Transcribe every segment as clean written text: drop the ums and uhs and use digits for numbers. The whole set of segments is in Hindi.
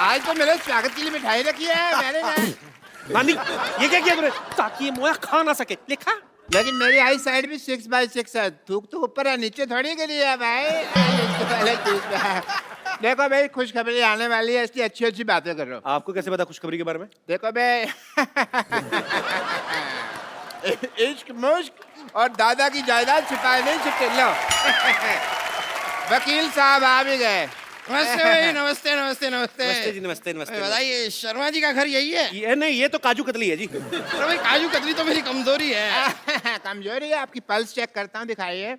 आज तो मेरे स्वागत के लिए मिठाई रखी है मैंने ना। नानी ये क्या किया तूने ताकि ये मोया खा ना सके, लिखा। लेकिन मेरी आई साइड भी 6x6 है, थूक तो ऊपर है नीचे थोड़ी के लिए है भाई। पहले देखो भाई खुशखबरी आने वाली है, इसकी अच्छी अच्छी बातें कर रहा हूँ। आपको कैसे पता खुशखबरी के बारे में? देखो भाई इश्क मुश्क और दादा की जायदाद छिपाए नहीं छिपते। लो वकील साहब आ भी गए। नमस्ते भाई, नमस्ते नमस्ते नमस्ते। नमस्ते जी, नमस्ते नमस्ते। बताइए शर्मा जी का घर यही है? ये नहीं, ये तो काजू कतली है जी। अरे भाई काजू कतली तो मेरी कमजोरी है। कमजोरी है आपकी, पल्स चेक करता हूँ, दिखाइए।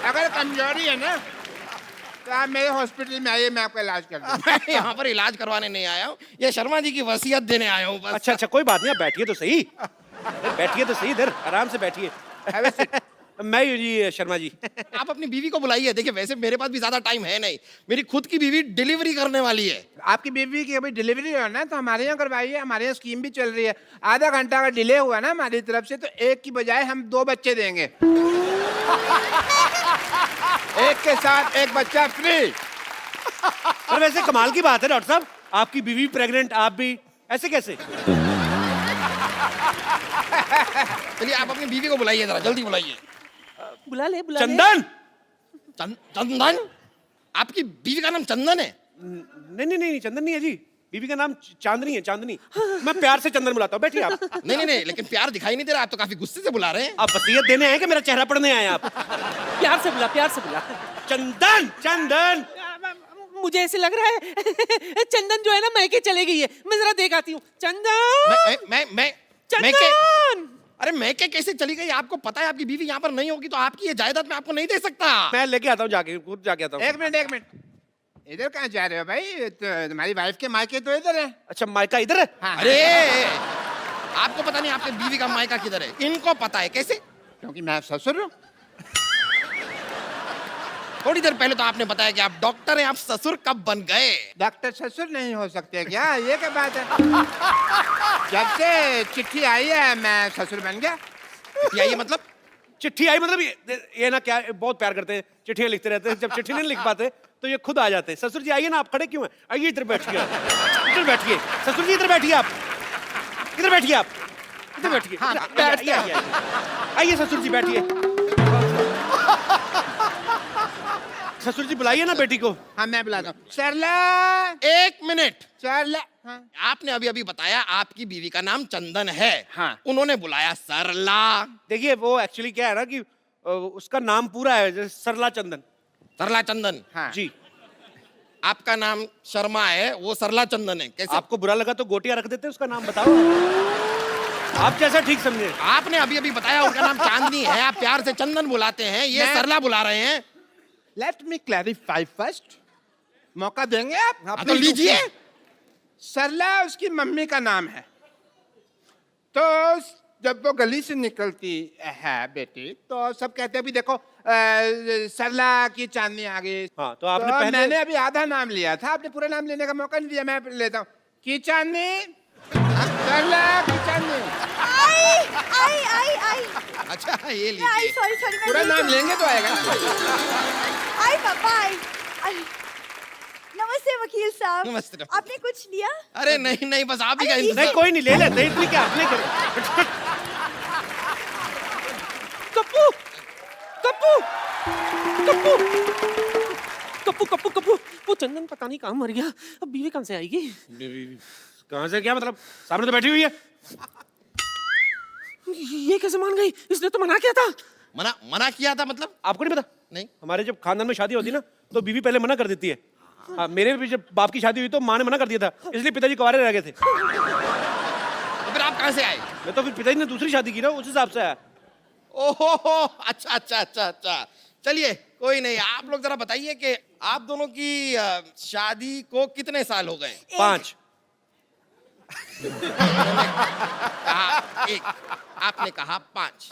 अगर कमजोरी है ना तो आप मेरे हॉस्पिटल में आइए, मैं आपका इलाज कर दूँ। मैं यहाँ पर इलाज करवाने नहीं आया हूँ, ये शर्मा जी की वसीयत देने आया हूँ बस। अच्छा अच्छा, कोई बात नहीं, आप बैठिए तो सही। बैठिए तो सही, इधर आराम से बैठिए। मैं हूँ जी शर्मा जी। आप अपनी बीवी को बुलाइए। देखिए वैसे मेरे पास भी ज्यादा टाइम है नहीं, मेरी खुद की बीवी डिलीवरी करने वाली है। आपकी बीवी की अभी डिलीवरी हो ना तो हमारे यहाँ करवाइए, हमारे यहाँ स्कीम भी चल रही है। आधा घंटा अगर डिले हुआ ना हमारी तरफ से तो एक की बजाय हम 2 बच्चे देंगे। एक के साथ एक बच्चा फ्री। और वैसे कमाल की बात है डॉक्टर साहब, आपकी बीवी प्रेग्नेंट, आप भी, ऐसे कैसे? चलिए आप अपनी बीवी को बुलाइए, जरा जल्दी बुलाइए। बुला ले चंदन। चंदन? आपकी बीवी का नाम चंदन है? नहीं नहीं नहीं, चंदन नहीं है जी, बीवी का नाम चांदनी है, चांदनी। मैं प्यार से चंदन बुलाता हूँ, बैठिए आप। नहीं नहीं नहीं, लेकिन प्यार दिखाई नहीं दे रहा, आप तो काफी गुस्से से बुला रहे हैं। आप वसीयत देने आए कि मेरा चेहरा पढ़ने आए आप? प्यार से बुला, प्यार से बुला। चंदन चंदन। मुझे ऐसे लग रहा है चंदन जो है ना मैके चले गई है, मैं जरा देख आती हूँ। चंदन मैं चंदन। अरे मैं क्या कैसे चली गई? आपको पता है आपकी बीवी यहाँ पर नहीं होगी तो आपकी ये जायदाद मैं आपको नहीं दे सकता। मैं लेके आता हूँ, जाके खुद जाके आता हूँ। एक मिनट, इधर कहाँ जा रहे हो भाई? तो तुम्हारी वाइफ के मायके तो इधर है। अच्छा, मायका इधर है? हाँ, अरे आपको पता नहीं आपके बीवी का मायका किधर है? इनको पता है। कैसे? क्योंकि मैं ससुर हूँ। थोड़ी देर पहले तो आपने बताया कि आप डॉक्टर हैं, आप ससुर कब बन गए? डॉक्टर ससुर नहीं हो सकते क्या? ये क्या बात है? जब से चिट्ठी आई है मैं ससुर बन गया। ये मतलब? चिट्ठी आई मतलब ये ना क्या बहुत प्यार करते हैं, चिट्ठियां लिखते रहते हैं, जब चिट्ठी नहीं लिख पाते तो ये खुद आ जाते हैं। ससुर जी आइए ना, आप खड़े क्यों हैं? आइए इधर बैठिए, इधर बैठिए। ससुर जी इधर बैठिए, आप इधर बैठिए, आप इधर बैठिए। आइए ससुर जी बैठिए। ससुर जी बुलाइए ना बेटी को। हाँ मैं बुलाता हूँ। सरला, 1 मिनट। सरला। हाँ। आपने अभी अभी बताया आपकी बीवी का नाम चंदन है। हाँ। उन्होंने बुलाया सरला। देखिए वो एक्चुअली क्या है ना कि उसका नाम पूरा है जैसे सरला चंदन। सरला चंदन? हाँ। जी। आपका नाम शर्मा है, वो सरला चंदन है। कैसे? आपको बुरा लगा तो गोटियां रख देते, उसका नाम बताओ, आप जैसा ठीक समझे। आपने अभी अभी बताया उनका नाम चांदनी है, आप प्यार से चंदन बुलाते हैं, ये सरला बुला रहे हैं। Let me clarify first. मौका देंगे आप? हाँ, तो लीजिए। सरला उसकी मम्मी का नाम है, तो जब वो गली से निकलती है बेटी तो सब कहते हैं भी देखो सरला की चांदनी आ गई। हाँ, तो आपने पहले... मैंने अभी आधा नाम लिया था, आपने पूरा नाम लेने का मौका नहीं दिया। मैं लेता हूँ की चांदनी, सरला की चांदनी। आई अच्छा ये आई लीजिए। सॉरी पूरा नाम लेंगे तो आएगा। आई पापा आई। नमस्ते वकील साहब। नमस्ते। आपने कुछ लिया? अरे नहीं नहीं, बस आप ही का अरे, इंतजार। नहीं कोई नहीं, ले लेते इतनी क्या आपने करे। कप्पू कप्पू कप्पू कप्पू कप्पू कप्पू वो चंदन पता नहीं कहाँ मर गया, अब बीवी कहाँ से आएगी? कहाँ से क्या मतलब? सामने तो बैठी हुई है। ये कैसे मान गई? इसने तो मना किया था। मना किया था मतलब? आपको नहीं पता? नहीं। हमारे जब खानदान में शादी होती है ना तो बीवी पहले मना कर देती है। हाँ, मेरे भी जब बाप की शादी हुई तो माँ ने मना कर दिया था, इसलिए पिताजी कुंवारे रह गए थे। तो फिर आप कहाँ से आए? मैं तो फिर पिताजी ने दूसरी शादी की ना, उस हिसाब से आया। ओहो अच्छा अच्छा अच्छा अच्छा, चलिए कोई नहीं। आप लोग जरा बताइए कि आप दोनों की शादी को कितने साल हो गए? 5। एक, आपने कहा 5।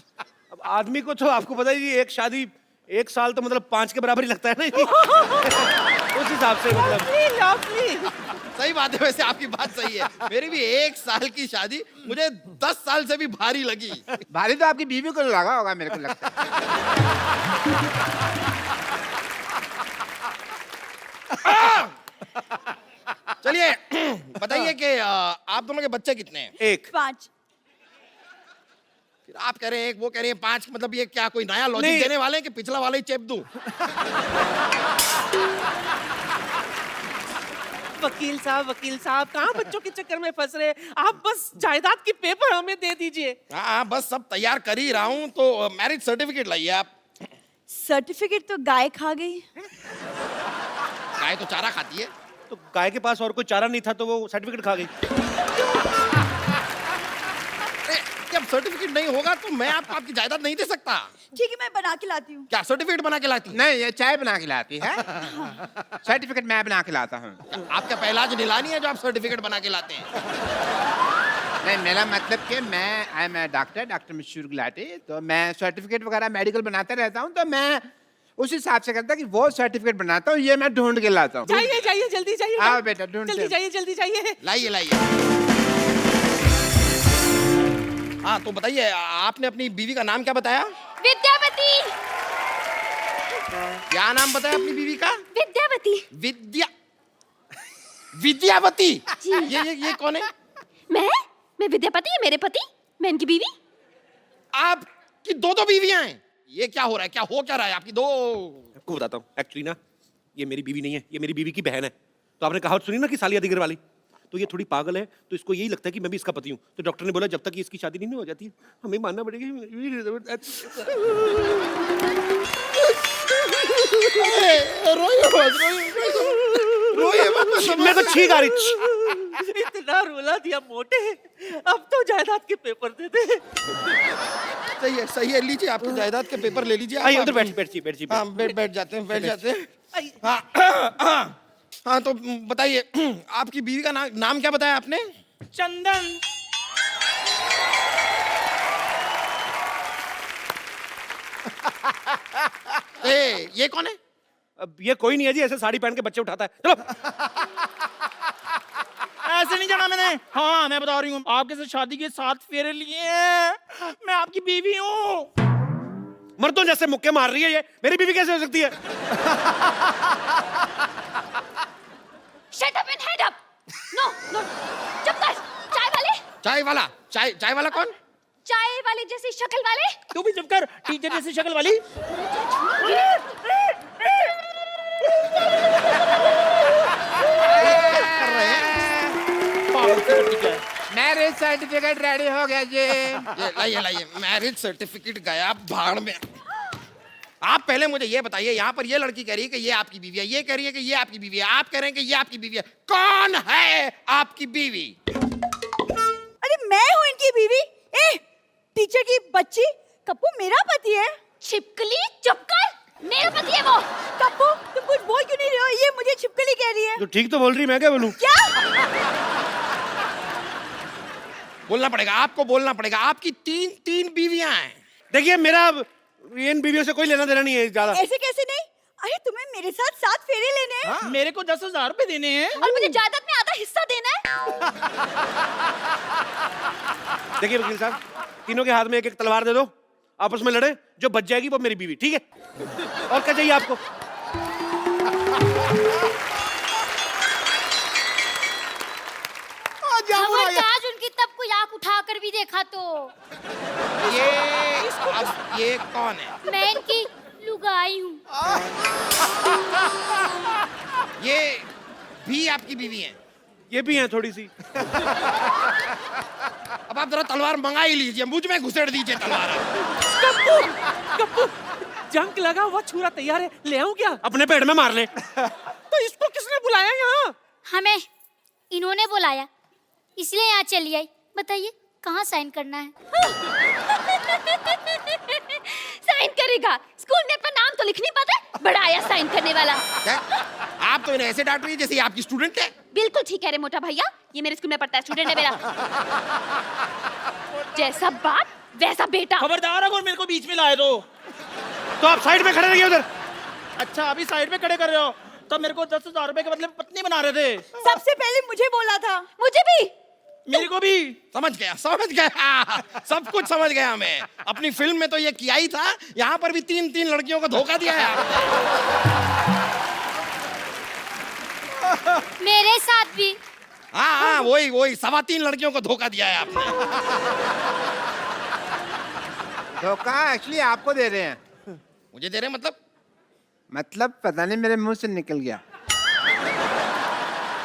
अब आदमी को तो आपको पता ही, एक शादी 1 साल तो मतलब 5 के बराबर ही लगता है ना। उस हिसाब से मतलब सही बात है, वैसे आपकी बात सही है। मेरी भी 1 साल की शादी मुझे 10 साल से भी भारी लगी। भारी तो आपकी बीवी को लगा होगा मेरे को लगता है। चलिए बताइए कि आप दोनों के बच्चे कितने हैं? एक। 5। फिर आप कह रहे हैं एक, वो कह रहे हैं 5, मतलब ये क्या कोई नया लॉजिक नहीं। देने वाले हैं कि पिछला वाला ही चेप दूं? वकील साहब कहाँ बच्चों के चक्कर में फंस रहे? आप बस जायदाद के पेपर हमें दे दीजिए। हाँ बस सब तैयार कर ही रहा हूँ, तो मैरिज सर्टिफिकेट लाइए आप। सर्टिफिकेट तो गाय खा गई। गाय तो चारा खाती है। तो गाय के पास और कोई चारा नहीं था तो वो सर्टिफिकेट खा गई। जब सर्टिफिकेट नहीं होगा तो मैं आपको आपकी जायदाद नहीं दे सकता। ठीक है, मैं बना के लाती हूँ। क्या सर्टिफिकेट बना के लाती? नहीं, ये चाय बना के लाती है। सर्टिफिकेट मैं बना के लाता हूँ। आपका पहला आज नीलानी है जो आप सर्टिफिकेट बना के लाते हैं? नहीं, मेरा मतलब कि आई एम डॉक्टर मशहूर गुलाटी, तो मैं सर्टिफिकेट वगैरह मेडिकल बनाता रहता हूँ, तो मैं उस हिसाब से करता कि वो सर्टिफिकेट बनाता हूँ, ये मैं ढूंढ के लाता हूँ। जाइए जल्दी जाइए। आओ बेटा, ढूंढते जल्दी जाइए। लाइए लाइए। हाँ तो बताइए, आपने अपनी बीवी का नाम क्या बताया? विद्यावती। क्या नाम बताया अपनी बीवी का? विद्यावती। विद्यावती। जी। ये कौन है? मैं विद्यापति है मेरे पति, मैं इनकी बीवी। आपकी दो बीवियां हैं? ये क्या हो रहा है? क्या हो क्या रहा है आपकी दो? आपको बताता हूँ, एक्चुअली ना ये मेरी बीवी नहीं है, ये मेरी बीवी की बहन है। तो आपने कहावत सुनी ना कि सालिया दिगर वाली, तो ये थोड़ी पागल है, तो इसको यही लगता है कि मैं भी इसका पति हूँ। तो डॉक्टर ने बोला जब तक इसकी शादी नहीं हो जाती हमें मानना पड़ेगा। मैं तो छींक आ रही। इतना रुला दिया मोटे, अब तो जायदाद के पेपर दे दे। सही है, लीजिए आपकी जायदाद के पेपर ले लीजिए। आइए उधर बैठिए। हाँ बैठ जाते हैं। हाँ तो बताइए, आपकी बीवी का नाम क्या बताया आपने? चंदन। ये कौन है? अब ये कोई नहीं है जी, ऐसे साड़ी पहन के बच्चे उठाता है। चलो। ऐसे नहीं जाना मैंने। हाँ मैं बता रही हूँ, आपके साथ शादी के 7 फेरे लिए हैं। मैं आपकी बीवी हूँ। मर्दों जैसे मुक्के मार रही है ये, मेरी बीवी कैसे हो सकती है? Shut up and head up. No. चुप कर। चाय वाला कौन? चाय वाले जैसी शक्ल वाले। तू भी चुप कर, टीचर जैसी शक्ल वाली। मैरिज सर्टिफिकेट रेडी हो गया जी। लाइए मैरिज सर्टिफिकेट गया भाड़ में। आप पहले मुझे ये बताइए, यहाँ पर ये लड़की कह रही है कि ये आपकी बीवी है, ये कह रही है कि ये आपकी बीवी है, आप कह रहे हैं कि ये आपकी बीवी है। कौन है आपकी बीवी? अरे मैं हूँ इनकी बीवी। टीचर की बच्ची, कप्पू मेरा पति है। छिपकली चुप कर, मेरा पति है वो। कप्पू तुम कुछ बोल क्यों नहीं रहे हो? ये मुझे छिपकली कह रही है। तो ठीक तो बोल रही, मैं क्या बोलूं? क्या? बोलना पड़ेगा, आपको बोलना पड़ेगा। आपकी तीन बीवियां हैं। देखिए मेरा इन बीवियों से कोई लेना देना नहीं है ज्यादा। ऐसे कैसे नहीं? अरे तुम्हें मेरे साथ 7 फेरे लेने हैं। मेरे को 10,000 रुपए देने हैं। और मुझे जायदाद में आधा हिस्सा देना है। देखिए वकील साहब, तीनों के हाथ में एक तलवार दे दो, आपस में लड़े, जो बच जाएगी वो मेरी बीवी, ठीक है? और क्या चाहिए आपको? खबरदार उनकी तब कोई आंख उठाकर भी देखा तो। ये कौन है? मैं इनकी लुगाई हूँ। ये भी आपकी बीवी हैं? ये भी हैं थोड़ी सी। अब आप जरा तलवार मंगा ही लीजिए, मुझ में घुसेड़ दीजिए तलवार। कप्पू जंग लगा हुआ छुरा तैयार है, ले आऊं क्या? अपने पेट में मार ले। तो इसको किसने बुलाया यहाँ? हमें इन्होंने बुलाया, इसलिए यहाँ चली आई। बताइए कहाँ साइन करना है? साइन करेगा? स्कूल में अपना नाम तो लिख नहीं पाता, बड़ा आया साइन करने वाला। क्या? आप तो इन्हें ऐसे डांट रही है जैसे आपकी स्टूडेंट है। बिल्कुल ठीक है रे मोटा भैया, ये मेरे स्कूल में पढ़ता है, स्टूडेंट है मेरा। जैसा बाप वैसा बेटा। खबरदार अगर मेरे को बीच में लाए तो आप साइड में खड़े रहिए उधर। अच्छा अभी साइड में खड़े कर रहे हो, तब मेरे को 10,000 रुपए के बदले में पत्नी बना रहे थे। सबसे पहले मुझे बोला था। मुझे भी। मेरे को भी। समझ गया सब कुछ समझ गया मैं। अपनी फिल्म में तो ये किया ही था, यहाँ पर भी 3 लड़कियों को धोखा दिया है आपने। मेरे साथ भी हाँ वही वही 3.25 लड़कियों को धोखा दिया है आपने। धोखा एक्चुअली आपको दे रहे हैं। मुझे दे रहे हैं मतलब पता नहीं मेरे मुंह से निकल गया।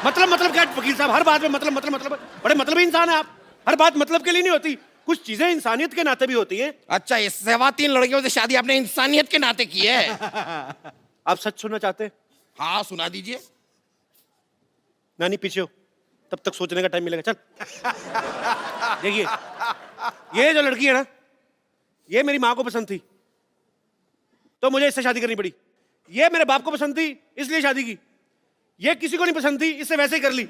मतलब क्या वकील साहब, हर बात में मतलब बड़े मतलबी इंसान है आप। हर बात मतलब के लिए नहीं होती, कुछ चीजें इंसानियत के नाते भी होती हैं। अच्छा, ये 3.25 लड़कियों से शादी आपने इंसानियत के नाते की है? आप सच सुनना चाहते हैं? हाँ सुना दीजिए। नानी पीछे हो, तब तक सोचने का टाइम मिलेगा। चल देखिए, ये जो लड़की है ना, ये मेरी माँ को पसंद थी तो मुझे इससे शादी करनी पड़ी। ये मेरे बाप को पसंद थी इसलिए शादी की। ये किसी को नहीं पसंद थी, इससे वैसे ही कर ली।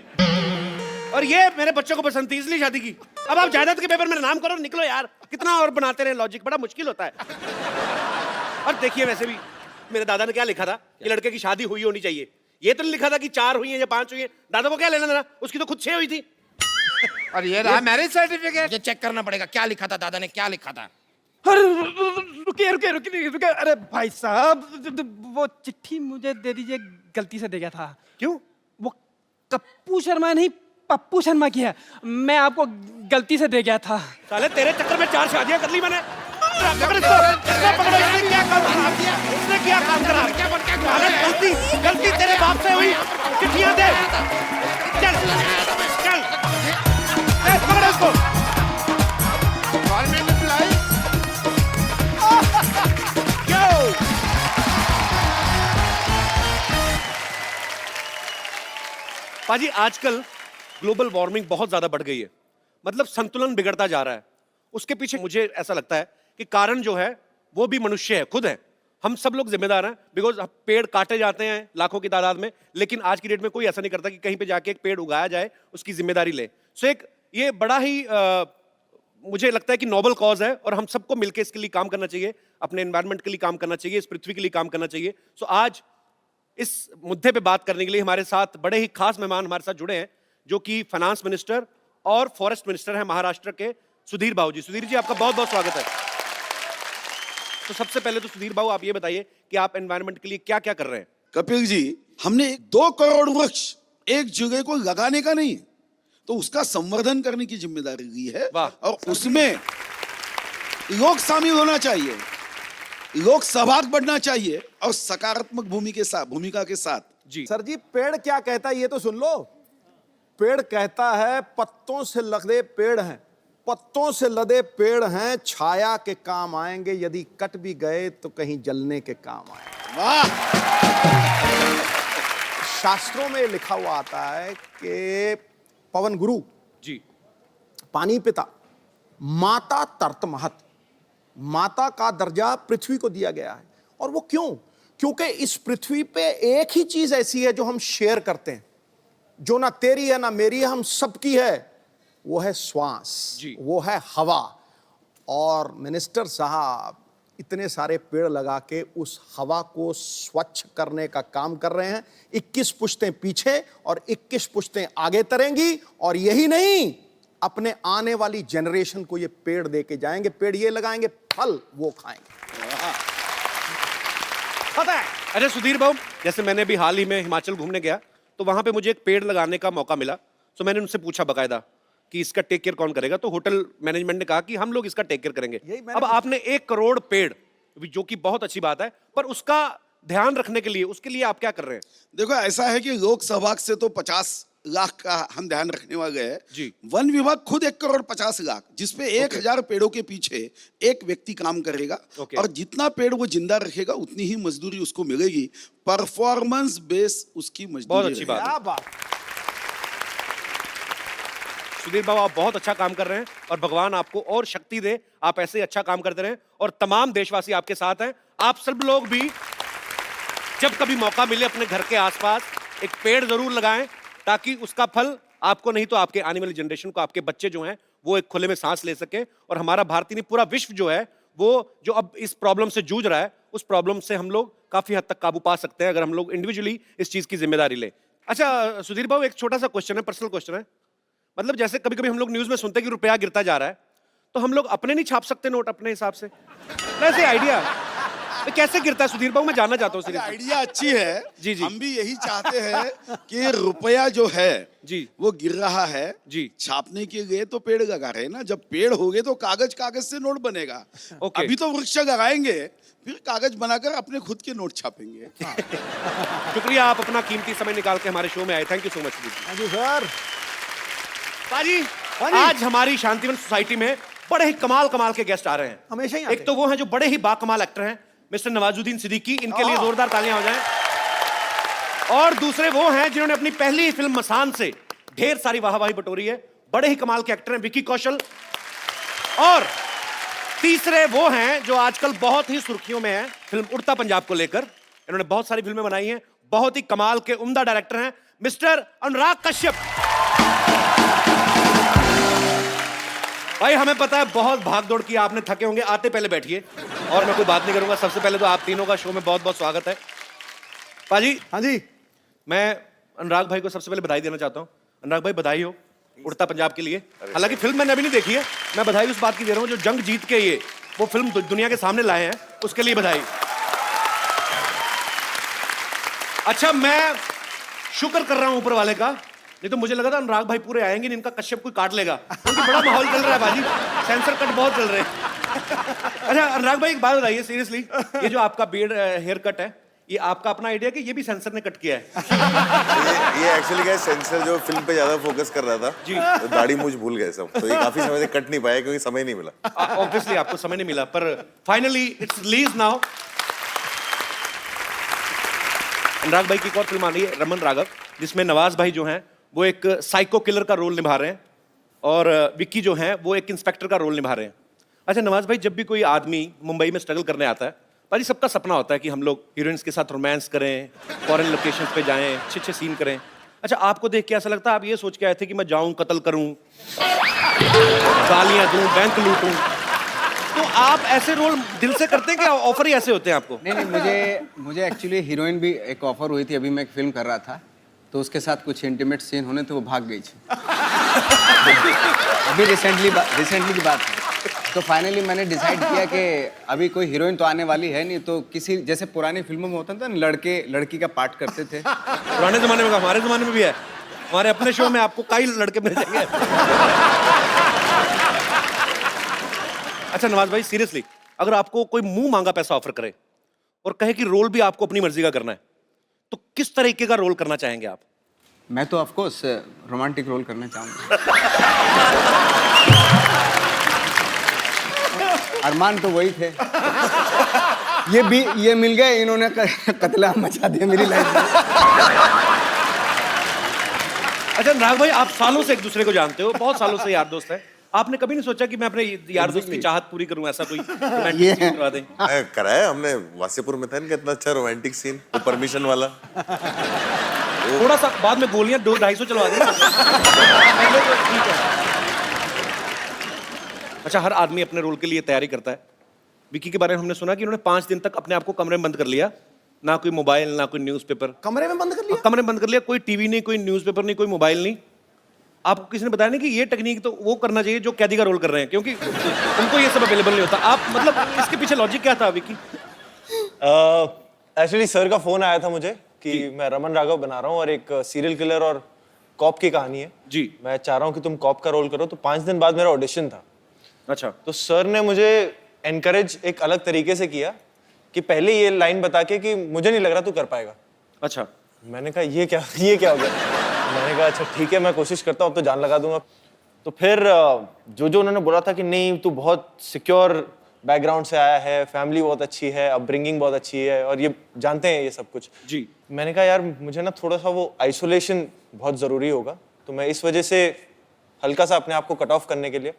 और ये मेरे बच्चों को पसंद थी इसलिए शादी की। अब आप जायदाद के पेपर में नाम करो, निकलो यार। कितना और बनाते रहे लॉजिक, बड़ा मुश्किल होता है। और देखिए, वैसे भी मेरे दादा ने क्या लिखा था कि लड़के की शादी हुई होनी चाहिए। ये तो नहीं लिखा था कि 4 हुई है या 5 हुई है। दादा को क्या लेना देना, उसकी तो खुद 6 हुई थी। और ये रहा मैरिज सर्टिफिकेट। ये चेक करना पड़ेगा, क्या लिखा था दादा ने, क्या लिखा था। अरे रुकिए, अरे भाई साहब वो चिट्ठी मुझे दे दीजिए, गलती से दे गया था। क्यों? वो कप्पू शर्मा नहीं, पप्पू शर्मा की है। मैं आपको गलती से दे गया था। साले तेरे चक्कर में 4 शादियां कर ली मैंने। पकड़ो इसको, पकड़ो। इसने क्या काम खराब किया? इसने क्या काम खराब किया? अरे गलती तेरे बाप से हुई। चिट्ठियां दे। चल पकड़ो इसको। Government employ. पाजी, आजकल ग्लोबल वार्मिंग बहुत ज्यादा बढ़ गई है। मतलब संतुलन बिगड़ता जा रहा है। उसके पीछे मुझे ऐसा लगता है कि कारण जो है वो भी मनुष्य है, खुद है। हम सब लोग जिम्मेदार हैं, बिकॉज पेड़ काटे जाते हैं लाखों की तादाद में, लेकिन आज की डेट में कोई ऐसा नहीं करता कि कहीं पे जाके एक पेड़ उगाया जाए, उसकी जिम्मेदारी ले। सो एक ये बड़ा ही मुझे लगता है कि नोबल कॉज है और हम सबको मिलकर इसके लिए काम करना चाहिए, अपने एनवायरनमेंट के लिए काम करना चाहिए, इस पृथ्वी के लिए काम करना चाहिए। सो आज इस मुद्दे पे बात करने के लिए हमारे साथ बड़े ही खास मेहमान हमारे साथ जुड़े हैं, जो कि फाइनेंस मिनिस्टर और फॉरेस्ट मिनिस्टर हैं महाराष्ट्र के, सुधीर बाबू जी। सुधीर जी, आपका बहुत बहुत स्वागत है। तो सबसे पहले तो सुधीर बाबू, आप ये बताइए कि आप एनवायरनमेंट के लिए क्या क्या कर रहे हैं। कपिल जी, हमने 2 करोड़ वृक्ष एक जगह को लगाने का नहीं, तो उसका संवर्धन करने की जिम्मेदारी ली है। और उसमें लोग शामिल होना चाहिए, लोग सहभाग बढ़ना चाहिए और सकारात्मक भूमिका के साथ। जी सर जी, पेड़ क्या कहता है ये तो सुन लो। पेड़ कहता है पत्तों से लदे पेड़ हैं, पत्तों से लदे पेड़ हैं, छाया के काम आएंगे, यदि कट भी गए तो कहीं जलने के काम आएंगे। वाह! शास्त्रों में लिखा हुआ आता है कि पवन गुरु जी, पानी पिता, माता तर्त महत, माता का दर्जा पृथ्वी को दिया गया है। और वो क्यों? क्योंकि इस पृथ्वी पे एक ही चीज ऐसी है जो हम शेयर करते हैं, जो ना तेरी है ना मेरी है, हम सबकी है, वो है श्वास, वो है हवा। और मिनिस्टर साहब इतने सारे पेड़ लगा के उस हवा को स्वच्छ करने का काम कर रहे हैं। 21 पुश्तें पीछे और 21 पुश्तें आगे तरेंगी, और यही नहीं, अपने आने वाली जनरेशन को ये पेड़ दे के जाएंगे। पेड़ ये लगाएंगे, फल वो खाएंगे। पता है। अरे सुधीर बाबू, जैसे मैंने भी हाल ही में हिमाचल घूमने गया, तो वहां पे मुझे एक पेड़ लगाने का मौका मिला। तो मैंने उनसे पूछा बकायदा कि इसका टेक केयर कौन करेगा, तो होटल मैनेजमेंट ने कहा कि हम लोग इसका टेक केयर करेंगे। अब आपने 1 करोड़ पेड़, जो कि बहुत अच्छी बात है, पर उसका ध्यान रखने के लिए, उसके लिए आप क्या कर रहे हैं? देखो, ऐसा है कि लोक सहभाग से तो 50 लाख का हम ध्यान रखने वाले हैं जी। वन विभाग खुद 1 करोड़ 50 लाख, जिसपे 1000 पेड़ों के पीछे एक व्यक्ति काम करेगा। और जितना पेड़ वो जिंदा रखेगा उतनी ही मजदूरी उसको मिलेगी। परफॉर्मेंस बेस उसकी मजदूरी। बहुत अच्छी बात है। सुधीर बाबू, आप बहुत अच्छा काम कर रहे हैं और भगवान आपको और शक्ति दे, आप ऐसे ही अच्छा काम करते रहें। और तमाम देशवासी आपके साथ हैं। आप सब लोग भी जब कभी मौका मिले अपने घर के आसपास एक पेड़ जरूर लगाएं, ताकि उसका फल आपको नहीं तो आपके आने वाली जनरेशन को, आपके बच्चे जो हैं वो एक खुले में सांस ले सके। और हमारा भारतीय नहीं, पूरा विश्व जो है वो जो अब इस प्रॉब्लम से जूझ रहा है, उस प्रॉब्लम से हम लोग काफी हद तक काबू पा सकते हैं अगर हम लोग इंडिविजुअली इस चीज की जिम्मेदारी ले। अच्छा सुधीर बाबू, एक छोटा सा क्वेश्चन है, पर्सनल क्वेश्चन है। मतलब जैसे कभी कभी हम लोग न्यूज में सुनते हैं कि रुपया गिरता जा रहा है, तो हम लोग अपने नहीं छाप सकते नोट अपने हिसाब से? वैसे आइडिया तो कैसे गिरता है सुधीर बाबू, मैं जानना चाहता हूँ अरे सीरियसली। आइडिया अच्छी है। जी, जी। हम भी यही चाहते हैं कि रुपया जो है जी। वो गिर रहा है जी। छापने के लिए तो पेड़ लगा रहे हैं ना, जब पेड़ हो गए तो कागज कागज से नोट बनेगा। ओके। अभी तो वृक्ष लगाएंगे, फिर कागज बनाकर अपने खुद के नोट छापेंगे। शुक्रिया, आप अपना कीमती समय निकाल के हमारे शो में आए, thank you so much. Thank you sir. बाजी, आज हमारी शांतिवन सोसाइटी में बड़े ही कमाल कमाल के गेस्ट आ रहे हैं। हमेशा ही आते एक तो वो हैं जो बड़े ही बाकमाल एक्टर हैं, मिस्टर नवाजुद्दीन सिद्दीकी, इनके लिए जोरदार तालियां हो जाएं। और दूसरे वो हैं जिन्होंने अपनी पहली फिल्म मसान से ढेर सारी वाहवाही बटोरी है, बड़े ही कमाल के एक्टर हैं, विकी कौशल। और तीसरे वो हैं जो आजकल बहुत ही सुर्खियों में हैं फिल्म उड़ता पंजाब को लेकर। इन्होंने बहुत सारी फिल्में बनाई हैं, बहुत ही कमाल के उम्दा डायरेक्टर हैं, मिस्टर अनुराग कश्यप। भाई हमें पता है बहुत भाग दौड़ की, आपने थके होंगे, आते पहले बैठिए और मैं कोई बात नहीं करूंगा। सबसे पहले तो आप तीनों का शो में बहुत बहुत स्वागत है। पाजी, हाँ जी। मैं अनुराग भाई को सबसे पहले बधाई देना चाहता हूँ। अनुराग भाई बधाई हो उड़ता पंजाब के लिए। हालांकि फिल्म मैंने अभी नहीं देखी है, मैं बधाई उस बात की दे रहा हूँ जो जंग जीत के ये वो फिल्म दुनिया के सामने लाए हैं, उसके लिए बधाई। अच्छा, मैं शुक्र कर रहा हूं ऊपर वाले का, नहीं तो मुझे लगा था अनुराग भाई पूरे आएंगे, इनका कश्यप कोई काट लेगा, क्योंकि बड़ा माहौल चल रहा है बाजी, सेंसर कट बहुत चल रहे हैं। अच्छा अनुराग भाई एक बात बताइए सीरियसली, ये जो आपका बियर्ड हेयर कट है, ये आपका अपना आइडिया कि ये भी सेंसर ने कट किया है? ये एक्चुअली क्या है, सेंसर जो फिल्म पे ज्यादा फोकस कर रहा था जी, तो दाढ़ी मूछ भूल गए सब, तो ये काफी समय से कट नहीं पाया क्योंकि समय नहीं मिला। ऑब्वियसली आपको समय नहीं मिला, पर फाइनली इट्स रिलीज नाउ। अनुराग भाई की एक और फिल्म आ रही है रमन राघव, जिसमें नवाज भाई जो हैं वो एक साइको किलर का रोल निभा रहे हैं और विक्की जो हैं वो एक इंस्पेक्टर का रोल निभा रहे हैं। अच्छा नवाज भाई, जब भी कोई आदमी मुंबई में स्ट्रगल करने आता है, भाई सबका सपना होता है कि हम लोग हीरोइंस के साथ रोमांस करें, फॉरेन लोकेशंस पे जाएं, अच्छे अच्छे सीन करें। अच्छा आपको देख के ऐसा लगता है आप ये सोच के आए थे कि मैं जाऊं, कत्ल करूं, गालियां दूं, बैंक लूटूं, तो आप ऐसे रोल दिल से करते हैं कि ऑफर ही ऐसे होते हैं आपको? नहीं, मुझे एक्चुअली हीरोइन भी एक ऑफर हुई थी, अभी मैं एक फिल्म कर रहा था तो उसके साथ कुछ इंटीमेट सीन होने थे, वो भाग गई थी। अभी रिसेंटली की बात है। तो फाइनली मैंने डिसाइड किया कि अभी कोई हीरोइन तो आने वाली है नहीं, तो किसी जैसे पुरानी फिल्मों में होता था ना, लड़के लड़की का पार्ट करते थे। पुराने जमाने में, हमारे जमाने में भी है, हमारे अपने शो में आपको कई लड़के मिल जाएंगे। अच्छा नवाज भाई सीरियसली, अगर आपको कोई मुंह मांगा पैसा ऑफर करे और कहे कि रोल भी आपको अपनी मर्जी का करना है, तो किस तरीके का रोल करना चाहेंगे आप? मैं तो ऑफ कोर्स रोमांटिक रोल करना चाहूंगा। अरमान तो वही थे, ये मिल गए, इन्होंने कत्लेआम मचा दिया मेरी लाइफ में। अच्छा अनुराग भाई, आप सालों से एक दूसरे को जानते हो, बहुत सालों से यार दोस्त है, आपने कभी नहीं सोचा कि मैं अपने यार दोस्त की चाहत पूरी करूं, ऐसा कोई रोमांटिक सीन करवा दें? कराया हमने, वासेपुर में था इनका इतना अच्छा रोमांटिक सीन, वो परमिशन वाला। थोड़ा सा बाद में गोलियां 200-250 चलवा दें। ठीक है। अच्छा हर आदमी अपने रोल के लिए तैयारी करता है। विकी के बारे में हमने सुना कि उन्होंने 5 दिन तक अपने आप को कमरे में बंद कर लिया, ना कोई मोबाइल ना कोई न्यूज़पेपर। कमरे में बंद कर लिया? कमरे में बंद कर लिया, कोई टीवी नहीं, कोई न्यूज़पेपर नहीं, कोई मोबाइल नहीं। आपको किसी ने बताया नहीं कि ये टेक्निक तो वो करना चाहिए जो कैदी का रोल कर रहे हैं, क्योंकि उनको ये सब अवेलेबल नहीं होता। आप मतलब इसके पीछे लॉजिक क्या था विकी? एक्चुअली सर का फोन आया था मुझे कि मैं रमन राघव बना रहा हूँ और एक सीरियल किलर और कॉप की कहानी है जी, मैं चाह रहा हूँ कि तुम कॉप का रोल करो। तो 5 दिन बाद मेरा ऑडिशन था। अच्छा, तो सर ने मुझे एनकरेज एक अलग तरीके से किया कि पहले ये लाइन बता के कि मुझे नहीं लग रहा तू कर पाएगा। अच्छा, मैंने कहा ये क्या हो गया? मैंने कहा अच्छा ठीक है, मैं कोशिश करता हूँ, अब तो जान लगा दूंगा। तो फिर जो उन्होंने बोला था कि नहीं तू बहुत सिक्योर बैकग्राउंड से आया है, फैमिली बहुत अच्छी है, अपब्रिंगिंग बहुत अच्छी है और ये जानते हैं ये सब कुछ जी, मैंने कहा यार मुझे ना थोड़ा सा वो आइसोलेशन बहुत ज़रूरी होगा। तो मैं इस वजह से हल्का सा अपने आप को कट ऑफ करने के लिए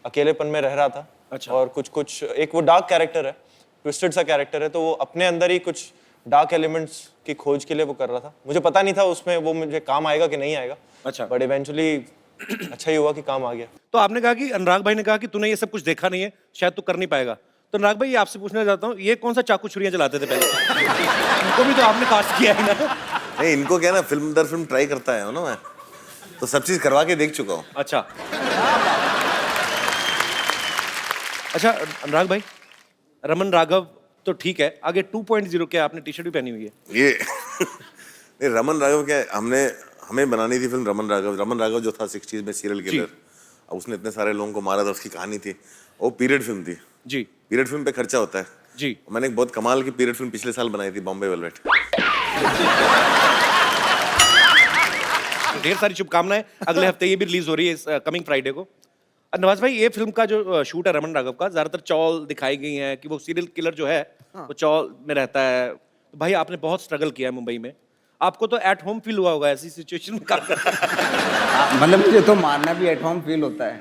अकेलेपन में रह रहा था। अच्छा। और कुछ एक वो डार्क कैरेक्टर है, ट्विस्टेड सा कैरेक्टर है, तो वो अपने अंदर ही कुछ डार्क एलिमेंट्स की खोज के लिए वो कर रहा था। मुझे पता नहीं था उसमें वो मुझे काम आएगा कि नहीं आएगा। अच्छा, बट इवेंचुअली अच्छा ही हुआ कि काम आ गया। तो आपने कहा कि अनुराग भाई ने कहा कि तूने ये सब कुछ देखा नहीं है, शायद तू कर नहीं पाएगा। तो अनुराग भाई आपसे पूछना चाहता हूँ, ये कौन सा चाकू छुरियां चलाते थे पहले? इनको भी तो आपने कास्ट किया है ना? नहीं, इनको क्या ना, फिल्म दर फिल्म ट्राई करता है ना, मैं तो सब चीज करवा के देख चुका हूँ। अच्छा अच्छा अनुराग भाई, रमन राघव तो ठीक है, आगे 2.0 क्या आपने टी शर्ट भी पहनी हुई है? ये नहीं, रमन राघव क्या हमें बनानी थी फिल्म रमन राघव जो था 60s में सीरियल किलर, अब उसने इतने सारे लोगों को मारा था, उसकी कहानी थी, वो पीरियड फिल्म थी जी। पीरियड फिल्म पे खर्चा होता है जी। मैंने एक बहुत कमाल की पीरियड फिल्म पिछले साल बनाई थी, बॉम्बे वेलवेट। ढेर सारी शुभकामनाएं, अगले हफ्ते ये भी रिलीज हो रही है कमिंग फ्राइडे को। नवाज भाई, ये फिल्म का जो शूट है रमन राघव का, ज्यादातर चौल दिखाई गई है कि वो सीरियल किलर जो है वो चौल में रहता है। तो भाई आपने बहुत स्ट्रगल किया है मुंबई में, आपको तो एट होम फील हुआ होगा ऐसी सिचुएशन में काम करना। मतलब मुझे तो मारना भी एट होम फील होता है।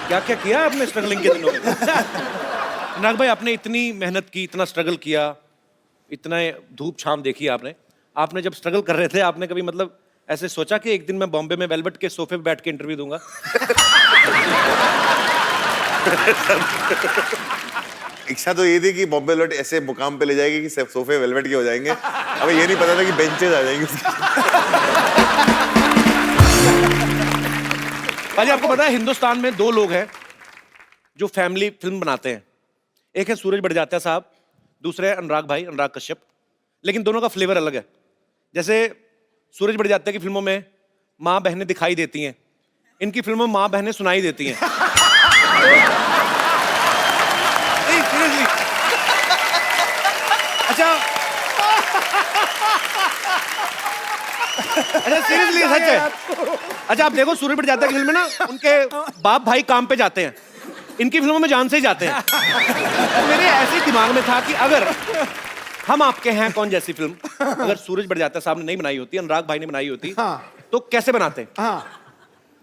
क्या क्या किया आपने स्ट्रगलिंग के दिनों में? नाग भाई, आपने इतनी मेहनत की, इतना स्ट्रगल किया, इतना धूप छाम देखी आपने जब स्ट्रगल कर रहे थे, आपने कभी मतलब ऐसे सोचा कि एक दिन मैं बॉम्बे में वेलवेट के सोफे पे बैठ के इंटरव्यू दूंगा? इच्छा तो ये थी कि बॉम्बे वेलवेट ऐसे मुकाम पे ले जाएगी कि सब सोफे वेलवेट के हो जाएंगे। अब ये नहीं पता था कि बेंचेस आ जाएंगे उसके। भाई आपको पता है हिंदुस्तान में 2 लोग हैं जो फैमिली फिल्म बनाते हैं, एक है सूरज बड़जात्या साहब, दूसरे है अनुराग कश्यप, लेकिन दोनों का फ्लेवर अलग है। जैसे सूरज बड़जात्या की फिल्मों में माँ बहनें दिखाई देती हैं, इनकी फिल्मों में माँ बहनें सुनाई देती हैं। नहीं, सीरियसली। अच्छा सीरियसली सच है। अच्छा आप देखो, सूरज बड़जात्या की फिल्म में ना उनके बाप भाई काम पे जाते हैं, इनकी फिल्मों में जान से ही जाते हैं। तो मेरे ऐसे दिमाग में था कि अगर हम आपके हैं कौन जैसी फिल्म अगर सूरज बड़जात्या साहब ने नहीं बनाई होती, अनुराग भाई ने बनाई होती, तो कैसे बनाते?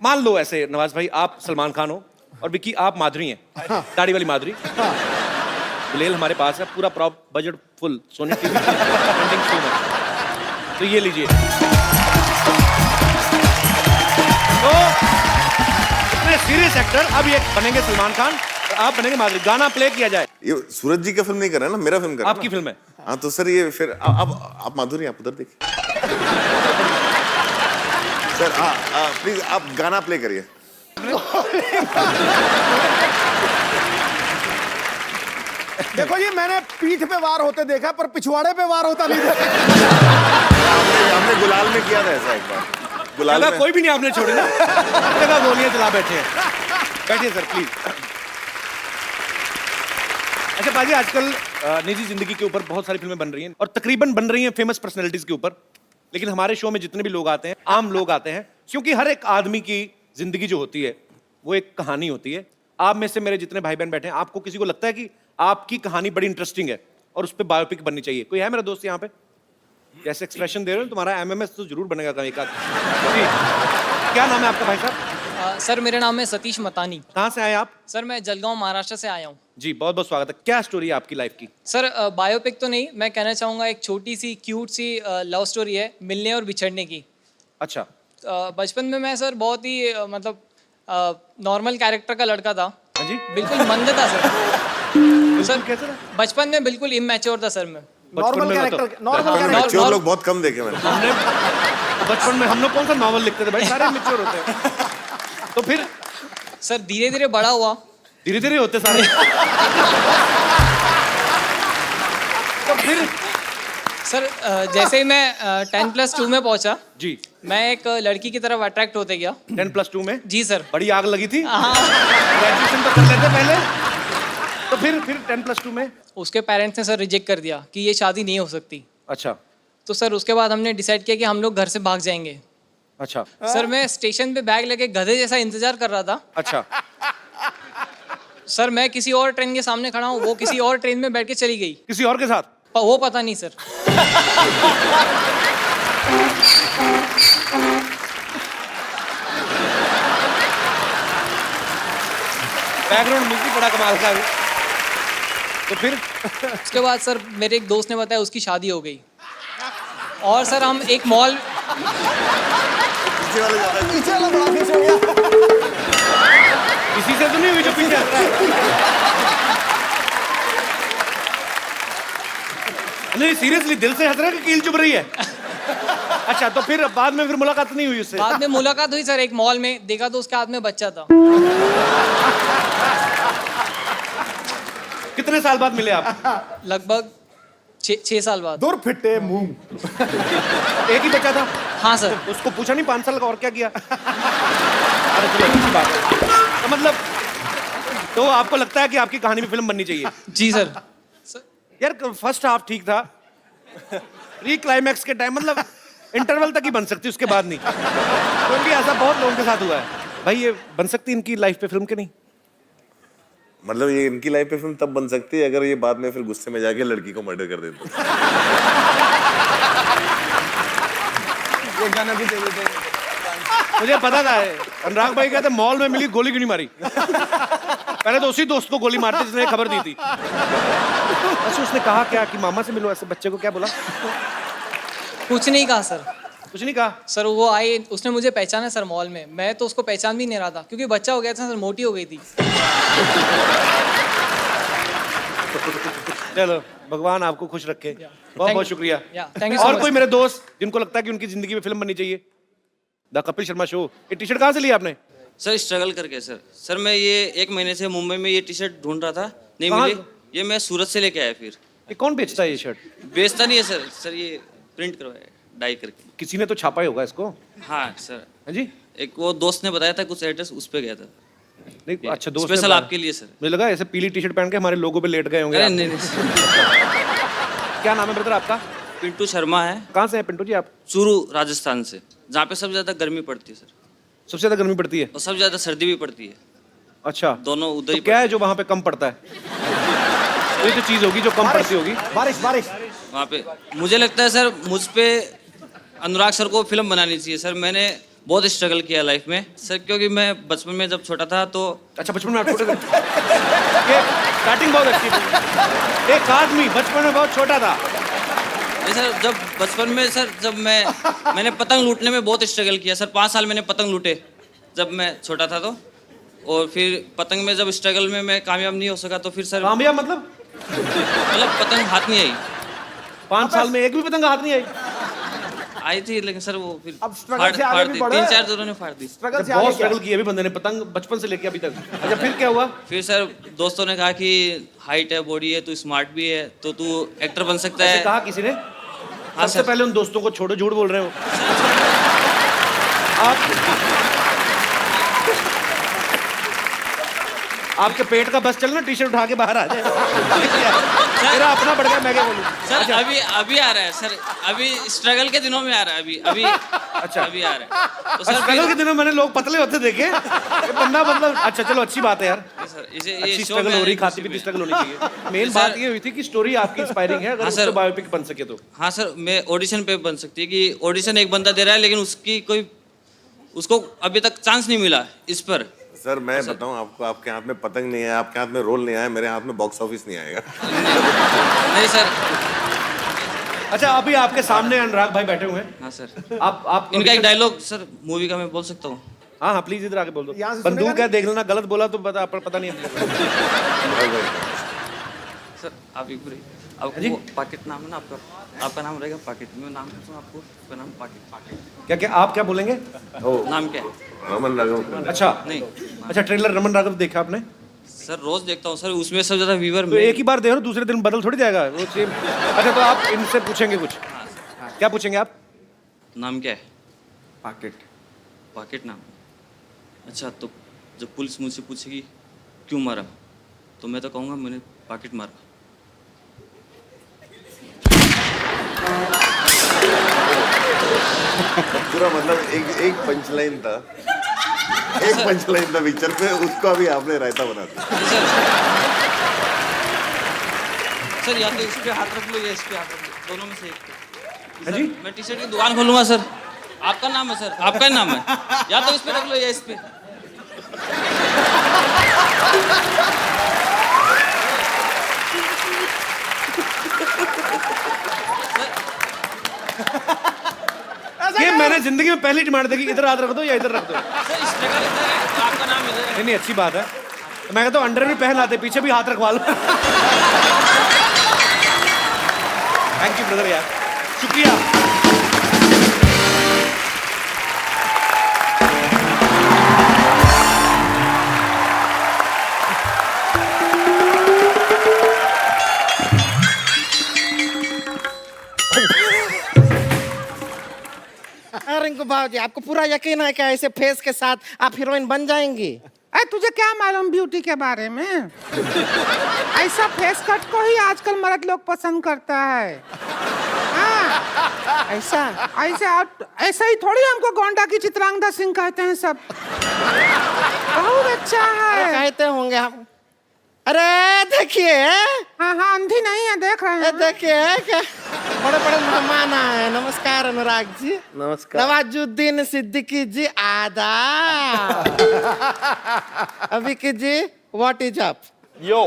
मान लो ऐसे नवाज भाई आप सलमान खान हो और विक्की आप माधुरी हैं, दाढ़ी वाली माधुरी। गुलेल हमारे पास है, पूरा prop budget full, Sony TV trending film है, तो ये लीजिए। तो इतने सीरियस एक्टर, अब ये बनेंगे सलमान खान और आप बनेंगे माधुरी, गाना प्ले किया जाए। ये सूरज जी का फिल्म नहीं कर रहा है ना, मेरा फिल्म कर रहा है। आपकी फिल्म है। हाँ तो सर ये फिर आप माधुरी, आप उधर देखिए। सर प्लीज आप गाना प्ले करिए। देखो जी, मैंने पीठ पे वार होते देखा पर पिछवाड़े पे वार होता नहीं देखा। हमने गुलाल में किया था ऐसा एक बार। गुलाल में कोई भी नहीं आपने छोड़ी ना, हर जगह गोलियां चला बैठे हैं। बैठिए सर प्लीज। अच्छा पाजी, आजकल निजी जिंदगी के ऊपर बहुत सारी फिल्में बन रही हैं और तकरीबन बन रही हैं फेमस पर्सनैलिटीज के ऊपर, लेकिन हमारे शो में जितने भी लोग आते हैं आम लोग आते हैं, क्योंकि हर एक आदमी की जिंदगी जो होती है वो एक कहानी होती है। आप में से मेरे जितने भाई बहन बैठे हैं, आपको किसी को लगता है कि आपकी कहानी बड़ी इंटरेस्टिंग है और उस पर बायोपिक बननी चाहिए? कोई है मेरा दोस्त यहाँ पे? जैसे एक्सप्रेशन दे रहे हो, तुम्हारा एमएमएस तो जरूर बनेगा कहीं का। क्या नाम है आपका भाई साहब? सर मेरा नाम है सतीश मतानी। कहाँ से आए आप? सर मैं जलगांव महाराष्ट्र से आया हूँ। जी बहुत बहुत स्वागत है। क्या स्टोरी है आपकी लाइफ की? सर बायोपिक तो नहीं, मैं कहना चाहूँगा एक छोटी सी क्यूट सी लव स्टोरी है, मिलने और बिछड़ने की। अच्छा। बचपन में मैं सर बहुत ही मतलब नॉर्मल कैरेक्टर का लड़का था। हाँ जी। बिल्कुल मंद था सर। सर कैसे था? बचपन में बिल्कुल इमैच्योर था सर मैं। नॉर्मल कैरेक्टर, नॉर्मल मैच्योर लोग बहुत कम देखे मैंने। हमने बचपन में हम लोग कौन सा नॉवल लिखते थे भाई, सारे मैच्योर होते हैं। तो फिर सर धीरे धीरे बड़ा हुआ। धीरे धीरे होते सारे। तो फिर सर जैसे ही मैं 10+2 में पहुंचा जी, मैं एक लड़की की तरफ अट्रैक्ट होते गया। 10+2 में? जी सर। बड़ी आग लगी थी। हाँ। ग्रेजुएशन तो कर लेते पहले, तो फिर 10+2 में उसके पेरेंट्स ने सर रिजेक्ट कर दिया कि ये शादी नहीं हो सकती। अच्छा। तो सर उसके बाद हमने डिसाइड किया कि हम लोग घर से भाग जाएंगे। अच्छा। सर मैं स्टेशन पे बैग लेके गधे जैसा इंतजार कर रहा था। अच्छा। सर मैं किसी और ट्रेन के सामने खड़ा हूँ, वो किसी और ट्रेन में बैठ के चली गई। किसी और के साथ? वो पता नहीं सर। बैकग्राउंड म्यूजिक बड़ा कमाल का है। तो फिर उसके बाद सर मेरे एक दोस्त ने बताया उसकी शादी हो गई, और सर हम एक मॉल इसी से तो नहीं हुई जो पीछे हट रहा है। नहीं सीरियसली दिल से हंस रहा है कि कील चुभ रही है? अच्छा तो फिर बाद में फिर मुलाकात नहीं हुई उससे? बाद में मुलाकात हुई सर, एक मॉल में देखा तो उसके हाथ में बच्चा था। कितने साल बाद मिले आप? लगभग 6 साल बाद। दूर फिटे मुंह। एक ही बच्चा था? हाँ सर। उसको पूछा नहीं 5 साल का और क्या किया? अरे चलो अच्छी बात है। तो मतलब तो आपको लगता है कि आपकी कहानी में फिल्म बननी चाहिए? जी सर। यार फर्स्ट हाफ ठीक था, प्री क्लाइमैक्स के टाइम मतलब इंटरवल तक ही बन सकती, उसके बाद नहीं। क्योंकि ऐसा बहुत लोगों के साथ हुआ है। भाई ये बन सकती इनकी लाइफ पे फिल्म के नहीं? मतलब ये इनकी लाइफ पे फिल्म तब बन सकती है अगर ये बाद में फिर गुस्से में जाके लड़की को मर्डर कर देते। ये गाना भी दे देते। मुझे पता था अनुराग भाई कहते मॉल में मिली गोली क्यों नहीं मारी। पहले तो उसी दोस्त को गोली मारती जिसने खबर दी थी। अच्छा उसने कहा क्या कि मामा से मिलो, ऐसे बच्चे को क्या बोला? कुछ नहीं कहा सर। कुछ नहीं कहा? सर वो आई, उसने मुझे पहचाना सर मॉल में, मैं तो उसको पहचान भी नहीं रहा था क्योंकि बच्चा हो गया था सर, मोटी हो गई थी। चलो भगवान आपको खुश रखे। बहुत बहुत शुक्रिया। thank you so और much. कोई मेरे दोस्त जिनको लगता है कि उनकी जिंदगी में फिल्म बननी चाहिए? The Kapil Sharma show. ये टी शर्ट कहाँ से लिया आपने? सर स्ट्रगल करके सर मैं ये 1 महीने से मुंबई में ये टी शर्ट ढूंढ रहा था, नहीं कहाँ? मिली। ये मैं सूरत से लेके आया। फिर ये कौन बेचता है ये शर्ट? बेचता नहीं है सर ये प्रिंट करवाया डाई करके। किसी ने तो छापा ही होगा इसको। हाँ सर। हाँ जी। एक वो दोस्त ने बताया था कुछ एड्रेस, उस पे गया था। नहीं अच्छा दोस्त ने स्पेशल बताया। आपके लिए सर। मुझे लगा ऐसे पीली टी शर्ट पहन के हमारे लोगों पे लेट गए होंगे। अरे आप। नहीं क्या नाम है ब्रदर आपका? पिंटू शर्मा है। कहाँ से है पिंटू जी आप? चूरू राजस्थान से, जहाँ पे सबसे ज्यादा गर्मी पड़ती है सर। सबसे ज्यादा गर्मी पड़ती है और सबसे ज्यादा सर्दी भी पड़ती है। अच्छा दोनों उधर तो ही क्या है जो वहाँ पे कम पड़ता है? ये तो चीज होगी जो कम पड़ती होगी। बारिश बारिश। वहाँ पे मुझे लगता है सर मुझ पे अनुराग सर को फिल्म बनानी चाहिए सर। मैंने बहुत स्ट्रगल किया लाइफ में सर, क्योंकि मैं बचपन में जब छोटा था तो। अच्छा बचपन में आप छोटे थे? ये स्टार्टिंग बहुत अच्छी थी। एक आदमी बचपन में बहुत छोटा था। सर जब बचपन में सर जब मैंने पतंग लूटने में बहुत स्ट्रगल किया सर। 5 साल मैंने पतंग लूटे जब मैं छोटा था तो। और फिर पतंग में जब स्ट्रगल में मैं कामयाब नहीं हो सका तो फिर सर। कामयाब मतलब पतंग हाथ नहीं आई। 5 साल में एक भी पतंग हाथ नहीं आई थी, लेकिन सर वो फिर अब स्ट्रगल से आगे भी बढ़े। 3-4 जोरों ने फाड़ दी। स्ट्रगल से बहुत आगे क्या? स्ट्रगल किया अभी बंदे ने पतंग बचपन से लेके अभी तक। अच्छा फिर क्या हुआ? फिर सर दोस्तों ने कहा कि हाइट है, बॉडी है, तू स्मार्ट भी है तो तू एक्टर बन सकता ऐसे है। कहा किसी ने? हाँ सबसे सर। पहले उन दोस्तों को छोड़ो, झूठ बोल रहे हो आपके पेट का बस चलना, टी शर्ट उठा के बाहर आ जाए। मेरा अपना बढ़ गया, मैं क्या बोलूं? सर अभी आ रहा है सर, अभी स्ट्रगल के दिनों में आ रहा है। अभी अच्छा अभी आ रहा है तो सर स्ट्रगल के दिनों मैंने लोग पतले होते देखे। ये बंदा मतलब अच्छा चलो अच्छी बात है यार। सर इसे अच्छी ये शो स्ट्रगल में हो रही, आने खाती की पीती खुशी स्ट्रगल होनी चाहिए। मेन सर- बात ये हुई थी कि स्टोरी आपकी इंस्पायरिंग है, अगर हाँ उस सर। पे बायोपिक बन सके तो। हाँ सर मैं ऑडिशन पे बन सकती है कि ऑडिशन एक बंदा दे रहा है लेकिन उसको अभी तक चांस नहीं मिला इस पर। सर मैं बताऊं आपको, आपके हाथ में पतंग नहीं है, आपके हाथ में रोल नहीं आया, मेरे हाथ में बॉक्स ऑफिस नहीं आएगा। नहीं सर। अच्छा अभी आपके सामने अनुराग भाई बैठे हुए हैं। हाँ सर। आप इनका एक डायलॉग सर मूवी का मैं बोल सकता हूँ? हाँ हाँ प्लीज इधर आके बोल दो। यहाँ से बंदूक सुनेगा है, देख लेना, गलत बोला तो पता नहीं है। सर आप एक बार आपको पाकेट नाम है ना आपका नाम रहेगा पाकेट। मैं नाम पूछता हूँ आपको, आपका नाम पाकेट। क्या क्या आप क्या बोलेंगे? नाम क्या है? रमन राघव। अच्छा नहीं अच्छा ट्रेलर रमन राघव देखा आपने? सर रोज देखता हूँ सर, उसमें सबसे ज्यादा व्यूअर तो एक ही बार देखो, दूसरे दिन बदल थोड़ी जाएगा वो सेम। अच्छा तो आप इनसे पूछेंगे कुछ? क्या पूछेंगे आप? नाम क्या है? पाकेट। पाकेट नाम। अच्छा तो जब पुलिस मुझसे पूछेगी क्यों मारा तो मैं तो कहूँगा मैंने पाकेट मारा। पूरा मतलब एक पंच लाइन था, एक पंच लाइन था पिक्चर पे, उसको अभी आपने रायता बना दिया। सर या तो इस पे हाथ रख लो या इस पे हाथ रख लो, दोनों में से एक पे। हाँ जी? मैं टी शर्ट की दुकान खोलूंगा सर। आपका नाम है सर, आपका ही नाम है, या तो इस पे रख लो या इस पे। ये मैंने जिंदगी में पहली डिमांड देखी, इधर हाथ रख दो या इधर रख दो। सर स्ट्रगल इधर है तो आपका नाम इधर है। नहीं अच्छी बात है। मैं कहता हूँ अंडर भी पहन आते, पीछे भी हाथ रखवा लो। थैंक यू ब्रदर यार, शुक्रिया। रिंकू भाजी, आपको पूरा यकीन है क्या ऐसे फेस के साथ आप हीरोइन बन जाएंगी? अरे तुझे क्या मालूम ब्यूटी के बारे में? ऐसा फेस कट को ही आजकल मर्द लोग पसंद करता है। हाँ, ऐसा ऐसा ही थोड़ी हमको गोंडा की चित्रांगदा सिंह कहते हैं सब। बहुत अच्छा है। कहते होंगे हम। अरे देखिए, हाँ हाँ, अंधी नहीं है, देख रहे हैं। देखिए क्या बड़े बड़े मेहमान आए। नमस्कार अनुराग जी। नमस्कार। नवाजुद्दीन सिद्दीकी जी आदाब। अभिकी जी व्हाट इज अप? यो।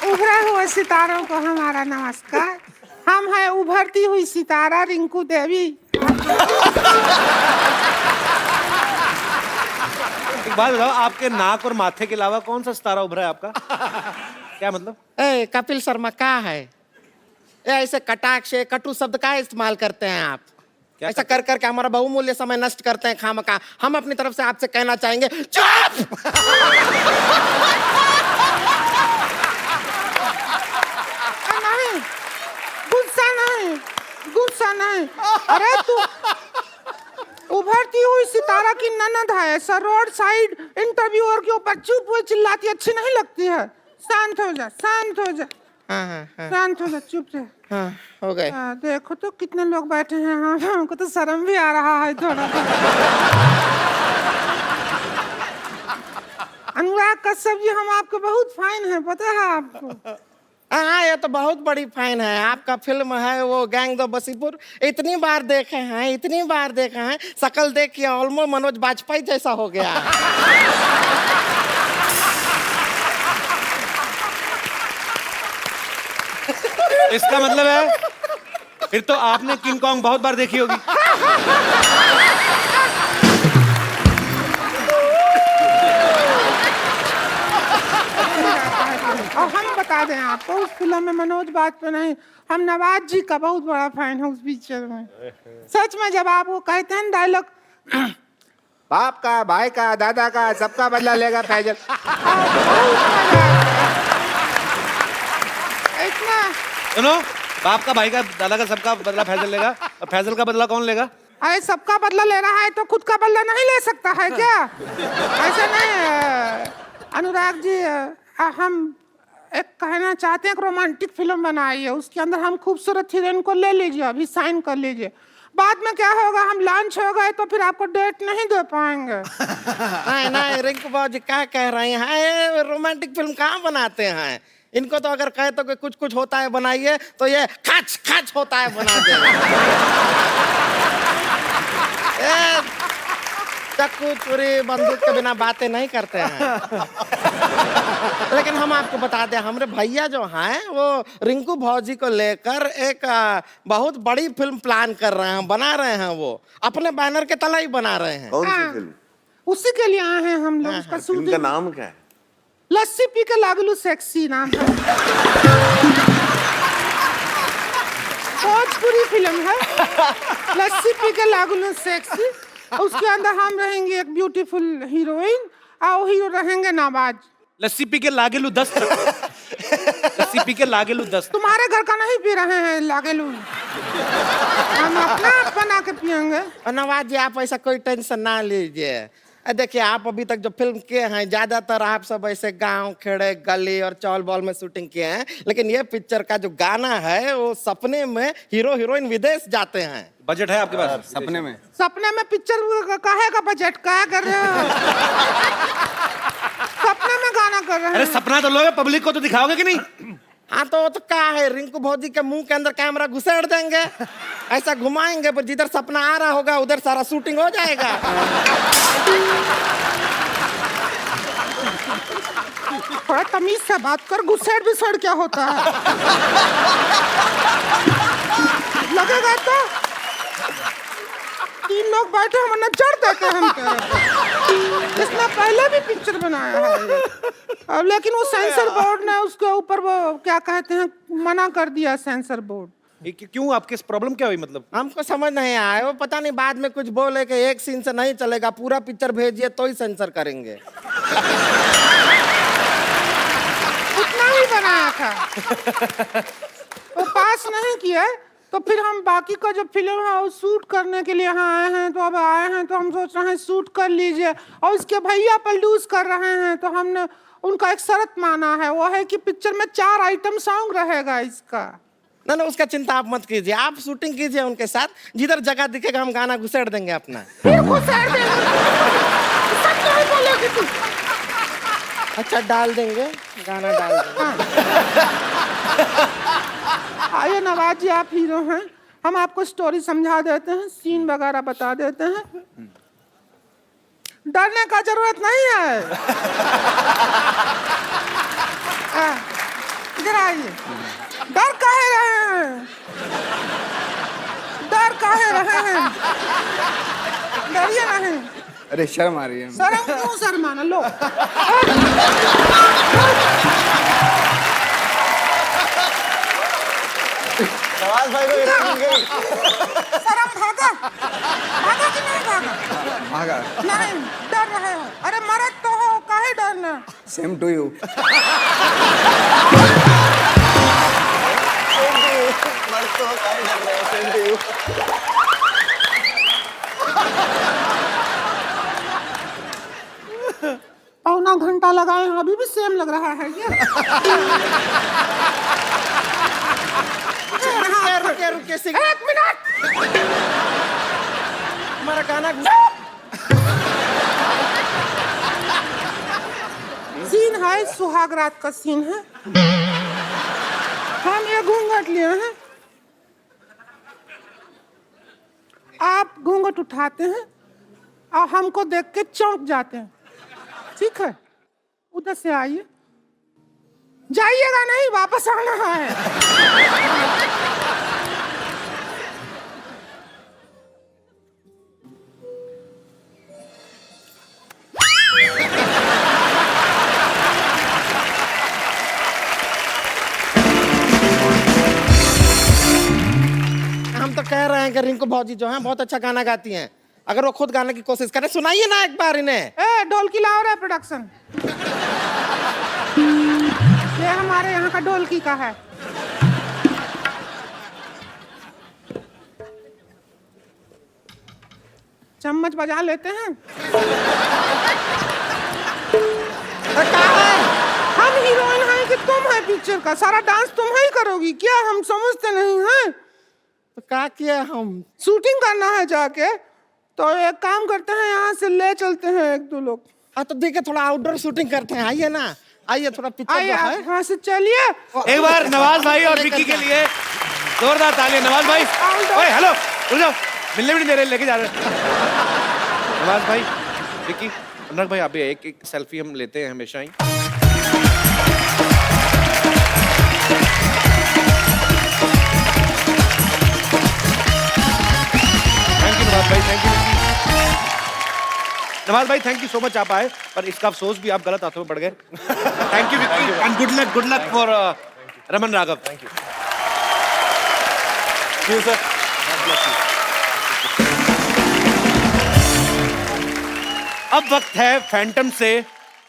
उभरे हुए सितारों को हमारा नमस्कार। हम हैं उभरती हुई सितारा रिंकू देवी। एक बात बताओ, आपके नाक और माथे के अलावा कौन सा सितारा उभरा है आपका? क्या मतलब? ए कपिल शर्मा क्या है? ऐसे कटाक्ष कटु शब्द का इस्तेमाल करते हैं आप? ऐसा कर करके हमारा बहुमूल्य समय नष्ट करते हैं खामखा। हम अपनी तरफ से आपसे कहना चाहेंगे, चुप! नहीं, गुस्सा नहीं। अरे तू उभरती हुई सितारा की ननद है, ऐसा रोड साइड इंटरव्यूअर के ऊपर चुप हुए चिल्लाती अच्छी नहीं लगती है। शांत हो जा। शांत हो जा, चुप रह। हाँ, हो गए। देखो तो कितने लोग बैठे हैं। हाँ, हमको तो शर्म भी आ रहा है थोड़ा। अनुराग कश्यप जी, हम आपको बहुत फाइन है, पता है आपको? हाँ, ये तो बहुत बड़ी फैन है। आपका फिल्म है वो गैंग दो बसीपुर, इतनी बार देखे हैं, शकल देख के ऑलमोस्ट मनोज बाजपेयी जैसा हो गया। इसका मतलब है फिर तो आपने किंग कॉन्ग बहुत बार देखी होगी। और हम बता दें आपको, उस फिल्म में मनोज बाजपेयी नहीं, हम नवाज जी का बहुत बड़ा फैन है उस पिक्चर में। सच में जब आप वो कहते हैं डायलॉग, बाप का, भाई का, दादा का, सबका बदला लेगा फैजल। इतना सुनो, बाप का, भाई का, दादा का, सबका बदला फैजल लेगा, और फैजल का बदला कौन लेगा? अरे सबका बदला ले रहा है तो खुद का बदला नहीं ले सकता है क्या? ऐसा नहीं अनुराग जी, हम एक कहना चाहते हैं, एक रोमांटिक फिल्म बनाई है, उसके अंदर हम खूबसूरत हीरोइन को ले लीजिए, अभी साइन कर लीजिए। बाद में क्या होगा, हम लॉन्च हो गए तो फिर आपको डेट नहीं दे पाएंगे। नहीं रिंकू बाबू क्या कह रहे हैं? रोमांटिक फिल्म कहाँ बनाते हैं? इनको तो अगर कहे तो कि कुछ कुछ होता है बनाइए, तो ये खच खच होता है बना दे। चक्कू चोरी बंदूक के बिना बातें नहीं करते हैं। लेकिन हम आपको बता दें, हमारे भैया जो हैं वो रिंकू भौजी को लेकर एक बहुत बड़ी फिल्म प्लान कर रहे हैं, बना रहे हैं। वो अपने बैनर के तले ही बना रहे हैं। कौन सी फिल्म? उसी के लिए आए हैं हम लोग। उसका फिल्म का नाम क्या है? लस्सी पी के लागलू सेक्सी नाम है। भोजपुरी फिल्म है, लस्सी पी के लागलू सेक्सी। उसके अंदर हम रहेंगे एक ब्यूटीफुल हीरोइन और हीरो रहेंगे नवाज। लस्सी पी के लागेलू दस्त। लस्सी पी के लागेलू दस्त। तुम्हारे घर का नहीं पी रहे हैं लागेलू, हम अपना बना के पियेंगे। नवाज जी, आप ऐसा कोई टेंशन ना लीजिए। देखिए, आप अभी तक जो फिल्म किए हैं ज्यादातर आप सब ऐसे गांव खेड़े गली और चौल बॉल में शूटिंग किए हैं, लेकिन ये पिक्चर का जो गाना है वो सपने में हीरो हीरोइन विदेश जाते हैं। बजट है आपके पास? सपने में पिक्चर काहे का बजट, क्या कर रहे हो? सपने में गाना कर रहे हैं। अरे सपना तो लोगे, पब्लिक को तो दिखाओगे कि नहीं? हाँ तो क्या है, रिंकू भौजी के मुंह के अंदर कैमरा घुसेड़ देंगे, ऐसा घुमाएंगे, पर जिधर सपना आ रहा होगा उधर सारा शूटिंग हो जाएगा। थोड़ा तमीज से बात कर, घुसेड़ बिसेड़ क्या होता है? लगेगा तो 3 लोग बैठे हम नजर देते हम पे। इसने पहले भी पिक्चर बनाया है, अब लेकिन वो सेंसर बोर्ड ने उसके ऊपर वो क्या कहते हैं, मना कर दिया सेंसर बोर्ड। क्यों, आपके प्रॉब्लम क्या हुई? मतलब हमको समझ नहीं आया, वो पता नहीं बाद में कुछ बोले कि एक सीन से नहीं चलेगा, पूरा पिक्चर भेजिए तो ही सेंसर करेंगे। उतना ही बनाया था, वो पास नहीं किया, तो फिर हम बाकी का जो फिल्म है वो शूट करने के लिए यहाँ आए हैं। तो अब आए हैं तो हम सोच रहे हैं शूट कर लीजिए, और इसके भैया प्रोड्यूस कर रहे हैं, तो हमने उनका एक शर्त माना है, वो है कि पिक्चर में 4 आइटम सॉन्ग रहेगा इसका। ना ना, उसका चिंता आप मत कीजिए, आप शूटिंग कीजिए उनके साथ, जिधर जगह दिखेगा हम गाना घुसेड़ देंगे अपना। फिर घुसेड़ देंगे, सच नहीं बोलोगी तू? अच्छा, डाल देंगे, गाना डाल देंगे। आइए नवाज जी, आप हीरो हैं, हम आपको स्टोरी समझा देते हैं, सीन वगैरह बता देते हैं, डरने का जरूरत नहीं है। इधर आइए। डर काहे रहे हैं? डर काहे रहे हैं? डरिए नहीं। अरे शर्म आ रही है। शर्म क्यों शर्माना? लो नवाज भाई को मिल गई। शर्म भागा? भागा कि नहीं भागा? भागा। नहीं, डर रहे हो? अरे मरद तो हो, काहे डरना? Same to you. पौना घंटा लगाए हैं, अभी भी सेम लग रहा है क्या? रुके रुके, एक मिनट, हमारा गाना सीन है, सुहाग रात का सीन है, हम ये घूंघट लिए हैं, आप घूंघट उठाते हैं और हमको देख के चौंक जाते हैं, ठीक है? उधर से आइए, जाइएगा नहीं, वापस आना है। हम तो कह रहे हैं कि रिंकू भौजी जो हैं बहुत अच्छा गाना गाती हैं, अगर वो खुद गाने की कोशिश करें, सुनाइए ना एक बार इन्हें। ए, ढोलकी लाओ रे प्रोडक्शन। ये हमारे यहाँ का ढोलकी का है। चम्मच बजा लेते हैं। हम हीरोइन हैं कि तुम है पिक्चर का? सारा डांस तुम ही करोगी क्या? हम समझते नहीं हैं। तो क्या किया हम? शूटिंग करना है जाके, तो एक काम करते हैं, यहाँ से ले चलते हैं 1-2 लोग। हाँ तो देखिए, थोड़ा आउटडोर शूटिंग करते हैं, आइए ना, आइए थोड़ा पिक्चर आइए, जो है। आप यहाँ से चलिए। एक बार नवाज भाई और विक्की के लिए जोरदार तालियां। नवाज भाई, ओए हेलो, रुक जाओ, मिलने भी नहीं दे रहे, लेके जा रहे। नवाज भाई, विक्की, अनुराग भाई, आप भी एक सेल्फी हम लेते हैं हमेशा ही। थैंक यू नवाज भाई, थैंक यू। नवाज भाई, थैंक यू सो मच, आप आए, पर इसका अफसोस भी आप गलत हाथों में पड़ गए। Thank you Vicky, and good luck for Raman Raghav. Thank you sir. अब वक्त है फैंटम से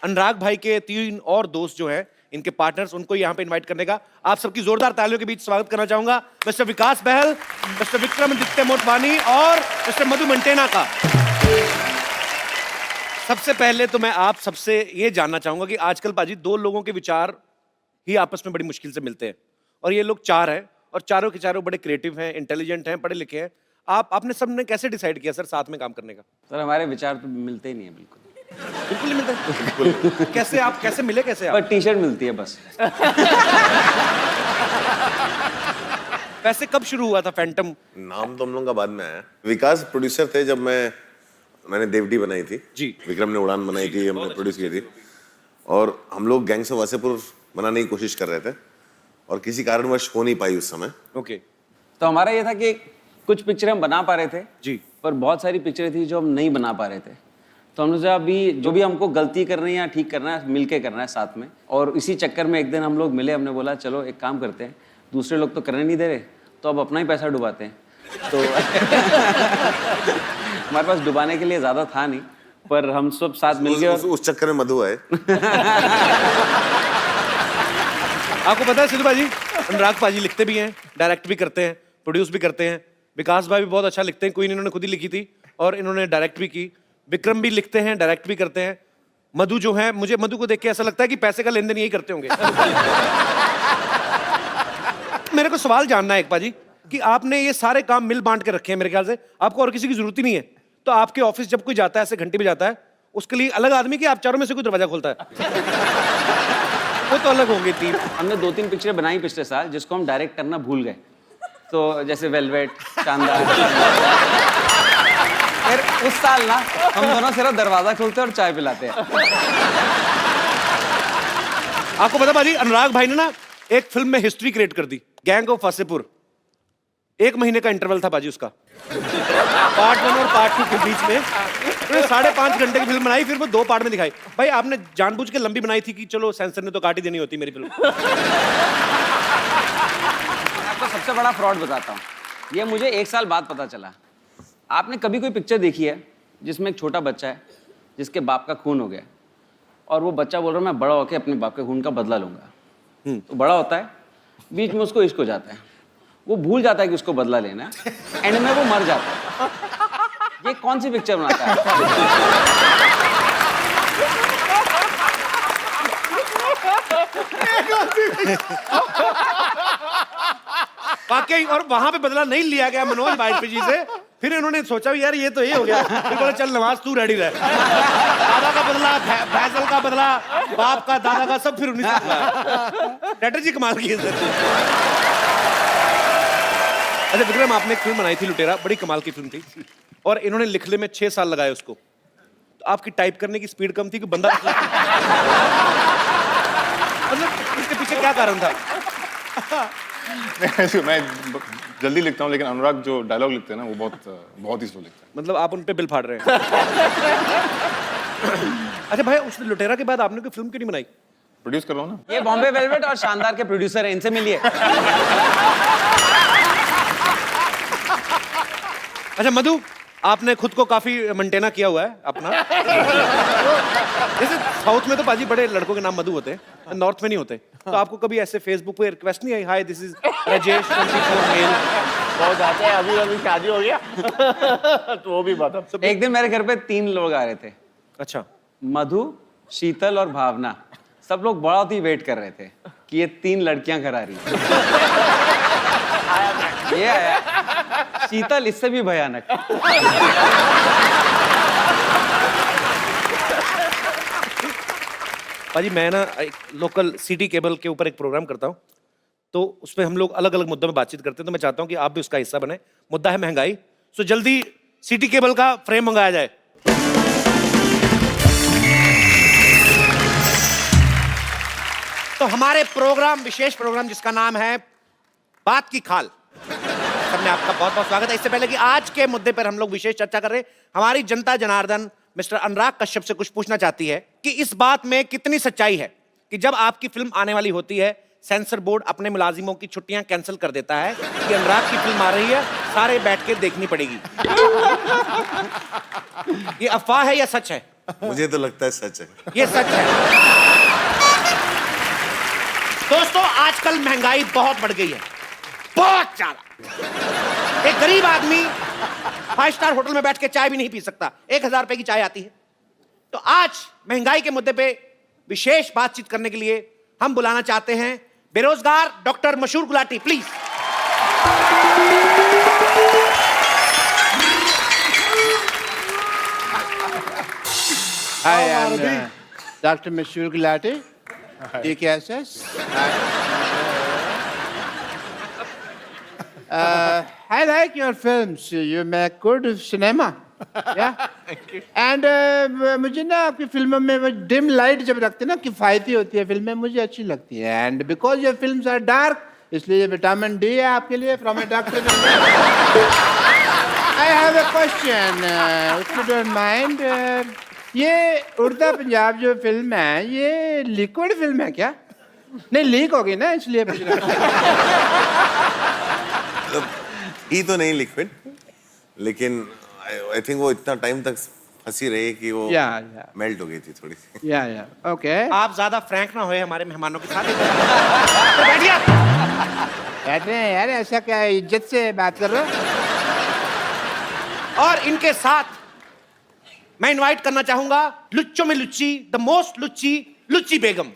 अनुराग भाई के 3 और दोस्त जो हैं, इनके पार्टनर्स, उनको यहाँ पे इनवाइट करने का आप सबकी जोरदार तालियों के बीच स्वागत करना चाहूंगा। मिस्टर विकास बहल, मिस्टर विक्रमादित्य मोटवानी और मिस्टर मधु मंटेना का। सबसे पहले तो मैं आप सबसे ये जानना चाहूंगा कि आजकल पाजी 2 लोगों के विचार ही आपस में बड़ी मुश्किल से मिलते हैं, और ये लोग 4 हैं, और चारों के चारों बड़े क्रिएटिव हैं, इंटेलिजेंट हैं, पढ़े लिखे हैं। आपने सबने कैसे डिसाइड किया सर साथ में काम करने का? सर हमारे विचार तो मिलते ही नहीं है, बिल्कुल बिल्कुल नहीं मिलते। कैसे आप, कैसे मिले, कैसे आप? पर टी शर्ट मिलती है बस। वैसे कब शुरू हुआ था फैंटम? नाम तो हम लोगों का बाद में आया। विकास प्रोड्यूसर थे जब मैंने देवडी बनाई थी जी, विक्रम ने उड़ान बनाई थी, हमने प्रोड्यूस की थी, और हम लोग गैंग्स ऑफ वासेपुर बनाने की कोशिश कर रहे थे, और किसी कारणवश हो नहीं पाई उस समय। ओके। तो हमारा ये था कि कुछ पिक्चर हम बना पा रहे थे जी, पर बहुत सारी पिक्चरें थी जो हम नहीं बना पा रहे थे, तो हमने सोचा अभी जो भी हमको गलती करनी है या ठीक करना है, मिलके करना है साथ में। और इसी चक्कर में एक दिन हम लोग मिले, हमने बोला चलो एक काम करते हैं, दूसरे लोग तो करने नहीं दे रहे, तो अब अपना ही पैसा डुबाते हैं। तो हमारे पास डुबाने के लिए ज़्यादा था नहीं, पर हम सब साथ मिल गए। उस चक्कर में मधु आए। आपको पता है सिद्धू भाजी, अनुराग पाजी लिखते भी हैं, डायरेक्ट भी करते हैं, प्रोड्यूस भी करते हैं। विकास भाई भी बहुत अच्छा लिखते हैं, क्वीन इन्होंने खुद ही लिखी थी और इन्होंने डायरेक्ट भी की। विक्रम भी लिखते हैं, डायरेक्ट भी करते हैं। मधु जो है, मुझे मधु को देख के ऐसा लगता है कि पैसे का लेन देन यही करते होंगे। मेरे को सवाल जानना है एक पाजी कि आपने ये सारे काम मिल बांट के रखे हैं, मेरे ख्याल से आपको और किसी की जरूरत ही नहीं है। तो आपके ऑफिस जब कोई जाता है, ऐसे घंटे भी जाता है, उसके लिए अलग आदमी कि आप चारों में से कोई दरवाजा खोलता है? वो तो अलग होंगे टीम। हमने 2-3 पिक्चरें बनाई पिछले साल जिसको हम डायरेक्ट करना भूल गए। तो जैसे वेलवेट, शानदार। फिर उस साल ना हम दोनों सिर्फ दरवाजा खोलते और चाय पिलाते हैं। आपको पता भाजी, अनुराग भाई ने ना एक फिल्म में हिस्ट्री क्रिएट कर दी, गैंग ऑफ वासेपुर। 1 महीने का इंटरवल था बाजी उसका, पार्ट 1 और पार्ट 2 के बीच में। उन्होंने 5.5 घंटे की फिल्म बनाई, फिर वो 2 पार्ट में दिखाई। भाई आपने जानबूझ के लंबी बनाई थी कि चलो सेंसर ने तो काट ही देनी होती मेरी फिल्म। आपको सबसे बड़ा फ्रॉड बताता हूँ, ये मुझे 1 साल बाद पता चला। आपने कभी कोई पिक्चर देखी है जिसमें एक छोटा बच्चा है जिसके बाप का खून हो गया और वो बच्चा बोल रहा है मैं बड़ा होकर अपने बाप के खून का बदला लूंगा। तो बड़ा होता है, बीच में उसको इश्क हो जाता है, वो भूल जाता है कि उसको बदला लेना है, एंड में वो मर जाता है। ये कौन सी पिक्चर बनाता है? वाकई, और वहां पे बदला नहीं लिया गया मनोज वाजपेयी जी से। फिर इन्होंने सोचा यार ये तो ये हो गया, फिर बोले चल नवाज तू रेडी रह। दादा का बदला, फैसल का बदला, बाप का, दादा का, सब फिर 19 स्ट्रेटजी कमाल की है। अच्छा विक्रम, आपने एक फिल्म बनाई थी लुटेरा, बड़ी कमाल की फिल्म थी और इन्होंने लिखने में 6 साल लगाए उसको। तो आपकी टाइप करने की स्पीड कम थी कि बंदा मतलब इसके पीछे क्या कारण था? मैं जल्दी लिखता हूँ, लेकिन अनुराग जो डायलॉग लिखते हैं ना वो बहुत ही स्लो लिखते हैं। मतलब आप उन पे बिल फाड़ रहे हैं। अच्छा भाई, उस लुटेरा के बाद आपने कोई फिल्म क्यों नहीं बनाई? प्रोड्यूस कर रहा हूँ ना। ये बॉम्बे वेलवेट और शानदार के प्रोड्यूसर हैं, इनसे मिलिए। अच्छा मधु, आपने खुद को काफी मेंटेना किया हुआ है अपना। जैसे साउथ में तो पाजी बड़े लड़कों के नाम मधु होते हैं, नॉर्थ में नहीं होते। तो आपको कभी ऐसे फेसबुक पे रिक्वेस्ट नहीं आई, hi this is Rajesh 24 male? बहुत आते हैं, अभी शादी हो गया। तो वो भी बात। एक दिन मेरे घर पे 3 लोग आ रहे थे। अच्छा। मधु, शीतल और भावना। सब लोग बहुत ही वेट कर रहे थे कि ये 3 लड़कियां घर आ रही हैं। ये आया शीतल, इससे भी भयानक। पाजी मैं ना एक लोकल सिटी केबल के ऊपर एक प्रोग्राम करता हूँ, तो उसमें हम लोग अलग अलग मुद्दों में बातचीत करते हैं। तो मैं चाहता हूँ कि आप भी उसका हिस्सा बने। मुद्दा है महंगाई। सो जल्दी सिटी केबल का फ्रेम मंगाया जाए। तो हमारे प्रोग्राम, विशेष प्रोग्राम जिसका नाम है बात की खाल, सबने आपका बहुत बहुत स्वागत है। इससे पहले कि आज के मुद्दे पर हम लोग विशेष चर्चा कर रहे हैं, हमारी जनता जनार्दन मिस्टर अनुराग कश्यप से कुछ पूछना चाहती है कि इस बात में कितनी सच्चाई है कि जब आपकी फिल्म आने वाली होती है, सेंसर बोर्ड अपने मुलाजिमों की छुट्टियां कैंसिल कर देता है कि अनुराग की फिल्म आ रही है, सारे बैठ के देखनी पड़ेगी। ये अफवाह है या सच है? मुझे तो लगता है सच है। ये सच है। दोस्तों, आजकल महंगाई बहुत बढ़ गई है, बहुत ज्यादा। एक गरीब आदमी 5 स्टार होटल में बैठ के चाय भी नहीं पी सकता, 1000 रुपए की चाय आती है। तो आज महंगाई के मुद्दे पे विशेष बातचीत करने के लिए हम बुलाना चाहते हैं बेरोजगार डॉक्टर मशहूर Gulati, please. Hi, I'm Dr. Mashur Gulati, DKSS. I like your films. You make good cinema. Yeah. And मुझे ना आपकी फिल्मों में वो डिम लाइट जब रखते हैं ना, किफायती होती है फिल्में, मुझे अच्छी लगती है। And because your films are dark, इसलिए विटामिन डी है आपके लिए from a doctor. I have a question, if you don't mind. ये उड़ता पंजाब जो फिल्म है, ये लिक्विड फिल्म है क्या? नहीं, लीक हो गई ना, इसलिए पूछ रहा हूं। थी तो नहीं लिक्विड, लेकिन आई थिंक वो इतना टाइम तक फंसी रही कि वो मेल्ट हो गई थी थोड़ी सी। ओके। आप ज्यादा फ्रैंक ना होए हमारे मेहमानों के साथ। बैठिए आप। कहते हैं यार, ऐसा क्या इज्जत से बात कर रहे हो? और इनके साथ मैं इनवाइट करना चाहूंगा लुच्चों में लुच्ची, द मोस्ट लुच्ची, लुच्ची बेगम।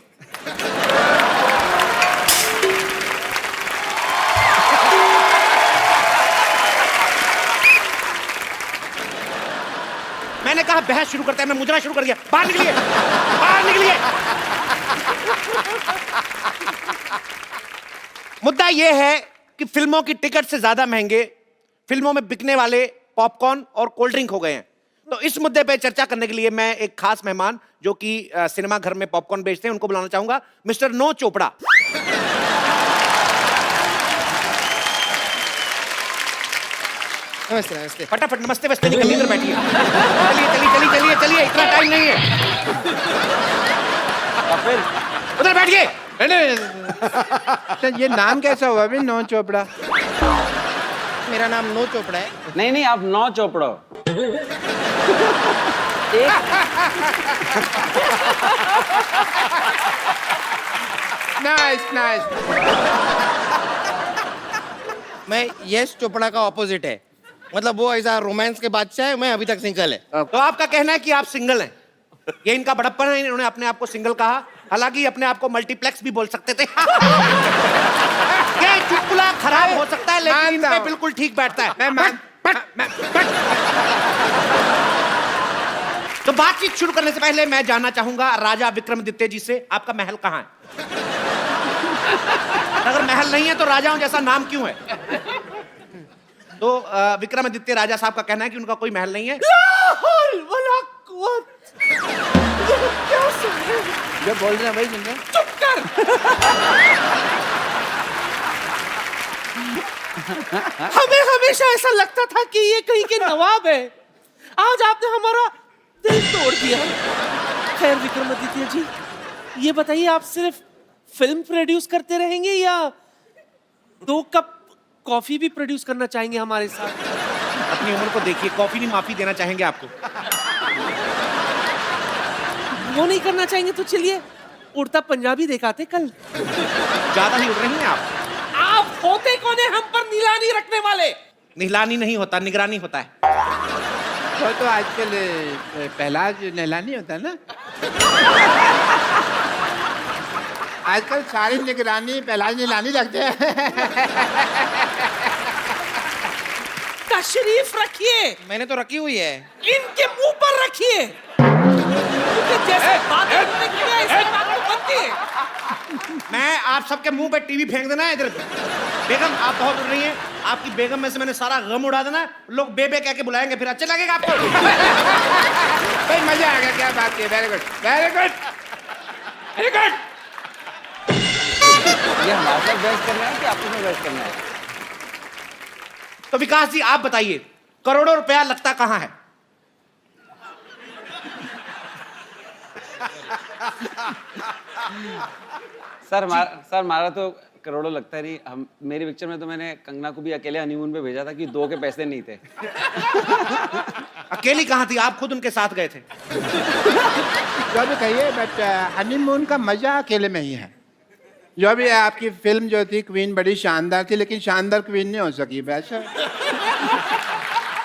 मैंने कहा बहस शुरू करते हैं, मैं मुजरा शुरू कर दिया। बाहर निकलिए, बाहर निकलिए। मुद्दा यह है कि फिल्मों की टिकट से ज्यादा महंगे फिल्मों में बिकने वाले पॉपकॉर्न और कोल्ड ड्रिंक हो गए हैं। तो इस मुद्दे पे चर्चा करने के लिए मैं एक खास मेहमान जो कि सिनेमा घर में पॉपकॉर्न बेचते हैं उनको बुलाना चाहूंगा, मिस्टर नो चोपड़ा। नमस्ते नमस्ते। फटाफट नमस्ते वस्ते नहीं करनी, इधर बैठिए। चलिए चलिए चलिए चलिए चलिए, इतना टाइम नहीं है। उधर बैठिए। तो ये नाम कैसा हुआ अभी, नो चोपड़ा? मेरा नाम नो चोपड़ा है। नहीं नहीं, आप नौ चोपड़ा हो। Nice nice. मैं यश चोपड़ा का ऑपोजिट है, मतलब वो ऐसा रोमांस के बादशाह है, मैं अभी तक सिंगल है। तो आपका कहना है कि आप सिंगल हैं? ये इनका बड़प्पन है, इन्होंने अपने आप को सिंगल कहा, हालांकि अपने आप को मल्टीप्लेक्स भी बोल सकते थे। ये चुटकुला खराब हो सकता है लेकिन इन पे बिल्कुल ठीक बैठता है। तो बातचीत शुरू करने से पहले मैं जानना चाहूंगा राजा विक्रमादित्य जी से, आपका महल कहाँ है? अगर महल नहीं है तो राजाओं जैसा नाम क्यों है? तो विक्रमादित्य राजा साहब का कहना है कि उनका कोई महल नहीं है। जो बोल रहे हैं भाई सुन रहे? चुप कर। हमें हमेशा ऐसा लगता था कि ये कहीं के नवाब है, आज आपने हमारा दिल तोड़ दिया। खैर विक्रमादित्य जी, ये बताइए आप सिर्फ फिल्म प्रोड्यूस करते रहेंगे या 2 कप कॉफी भी प्रोड्यूस करना चाहेंगे हमारे साथ? अपनी उम्र को देखिए, कॉफी नहीं माफी देना चाहेंगे आपको। वो नहीं करना चाहेंगे तो चलिए उड़ता पंजाबी दिखाते कल। ज्यादा ही उड़ रही हैं आप होते कौन है हम पर निगरानी रखने वाले? निहलानी नहीं होता, निगरानी होता है। तो आजकल पहला नहलानी होता है ना। आजकल सारी निगरानी पहला नहलानी लगते हैं। तशरीफ रखिए। मैंने तो रखी हुई है। इनके मुंह पर रखिए। जैसे बातें उन्होंने की है, ऐसी बातें बनती है। मैं आप सबके मुंह पे टीवी फेंक देना है इधर। बेगम आप बहुत उड़ रही हैं, आपकी बेगम में से मैंने सारा गम उड़ा देना। लोग बेबे कह के बुलाएंगे, फिर अच्छा लगेगा आपको। भाई मजा आ गया, क्या बात है। Very good very good very good. ये हमारे साथ बहस करना है कि आपस में बहस करना है? तो विकास जी आप बताइए, करोड़ों रुपया लगता कहाँ है? सर मारा तो करोड़ों लगता नहीं। हम मेरी पिक्चर में तो मैंने कंगना को भी अकेले हनीमून पे भेजा था कि 2 के पैसे नहीं थे। अकेली कहाँ थी, आप खुद उनके साथ गए थे। जो भी कहिए, बट हनीमून का मजा अकेले में ही है। जो भी आपकी फिल्म जो थी क्वीन बड़ी शानदार थी, लेकिन शानदार क्वीन नहीं हो सकी वैसा।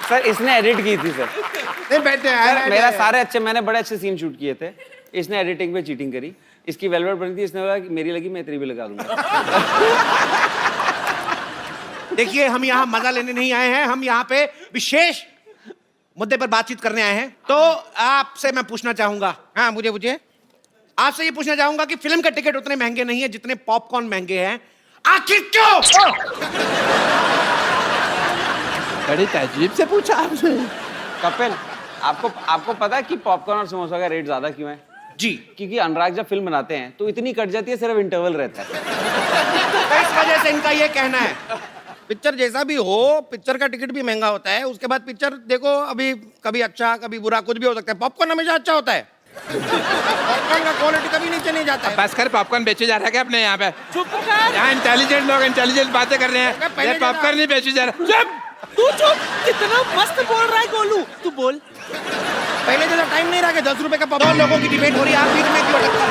सर इसने एडिट की थी सर। नहीं बैठे मेरा सारे अच्छे, मैंने बड़े अच्छे सीन शूट किए थे, इसने एडिटिंग पे चीटिंग करी। इसकी वेलवेट बनी थी, इसने बोला कि मेरी लगी मैं तेरी भी लगा दूंगा। देखिए हम यहाँ मजा लेने नहीं आए हैं, हम यहाँ पे विशेष मुद्दे पर बातचीत करने आए हैं। तो आपसे मैं पूछना चाहूंगा, हाँ मुझे आपसे ये पूछना चाहूंगा कि फिल्म के टिकट उतने महंगे नहीं है जितने पॉपकॉर्न महंगे हैं, आखिर क्यों? बड़ी तहजीब से पूछा आपने। कपिल आपको पता है कि पॉपकॉर्न और समोसा का रेट ज्यादा क्यों है? जी, क्योंकि अनुराग जब फिल्म बनाते हैं तो इतनी कट जाती है, सिर्फ इंटरवल रहता है। इस वजह से इनका ये कहना है। पिक्चर जैसा भी हो, पिक्चर का टिकट भी महंगा होता है, उसके बाद पिक्चर देखो, अभी कभी अच्छा कभी बुरा कुछ भी हो सकता है। पॉपकॉर्न हमेशा अच्छा होता है। पॉपकॉर्न का क्वालिटी कभी नीचे नहीं जाता है। बस कर, पॉपकॉर्न बेचे जा रहा है क्या अपने यहाँ पे? चुप कर। यहाँ इंटेलिजेंट लोग इंटेलिजेंट बातें कर रहे हैं, पहले ये पॉपकॉर्न नहीं बेचे जा रहा। चुप! तू चुप। कितना मस्त बोल रहा है गोलू, तू बोल। पहले जैसा टाइम नहीं रहा कि 10 रुपए का पॉपकॉर्न। लोगों की डिबेट हो रही है, आप बीच में क्यों अटकते हैं?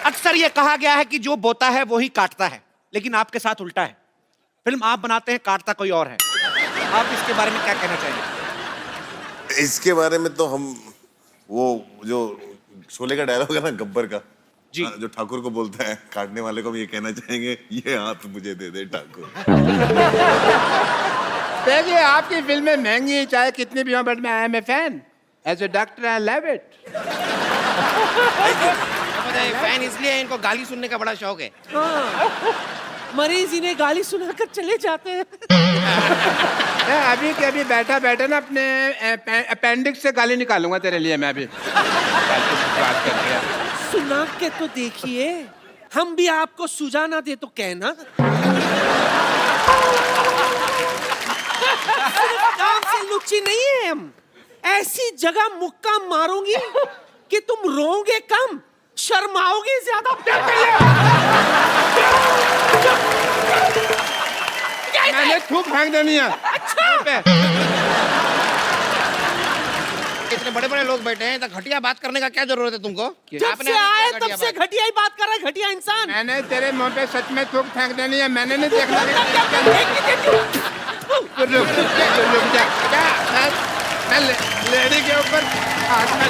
अक्सर ये कहा गया है कि जो बोता है वो ही काटता है, लेकिन आपके साथ उल्टा है। फिल्म आप बनाते हैं, काटता कोई और है। आप इसके बारे में क्या कहना चाहेंगे? इसके बारे में तो हम वो जो शोले का डायलॉग है ना गब्बर का जी, जो ठाकुर को बोलता है, काटने वाले को हम ये कहना चाहेंगे, ये हाथ मुझे दे दे ठाकुर। देखिए, आपकी फिल्में महंगी चाहे कितनी भी हो, बट मैं I am a fan. As a doctor I love it. Fan इसलिए इनको गाली सुनने का बड़ा शौक है। मरीज इन्हें गाली सुनाकर चले जाते हैं। मैं अभी के अभी बैठा बैठा ना अपने अपेंडिक्स से गाली निकालूंगा तेरे लिए मैं अभी। बात कर रहे हैं। सुना के तो देखिए, हम भी आपको सुझा ना दे तो कहना। काम से लुच्ची नहीं है हम। ऐसी जगह मुक्का मारूंगी कि तुम रोओगे कम, शर्माओगे ज्यादा। मैंने थूक फेंक देनी है। अच्छा। इतने बड़े बड़े लोग बैठे हैं, तो घटिया बात करने का क्या जरूरत है तुमको? जब से आए तब से घटिया ही बात कर रहा है, घटिया इंसान। मैंने तेरे मुंह पे सच में थूक फेंक देनी है, मैंने नहीं देखना। रुक जा, मैं लेडी के ऊपर मैंने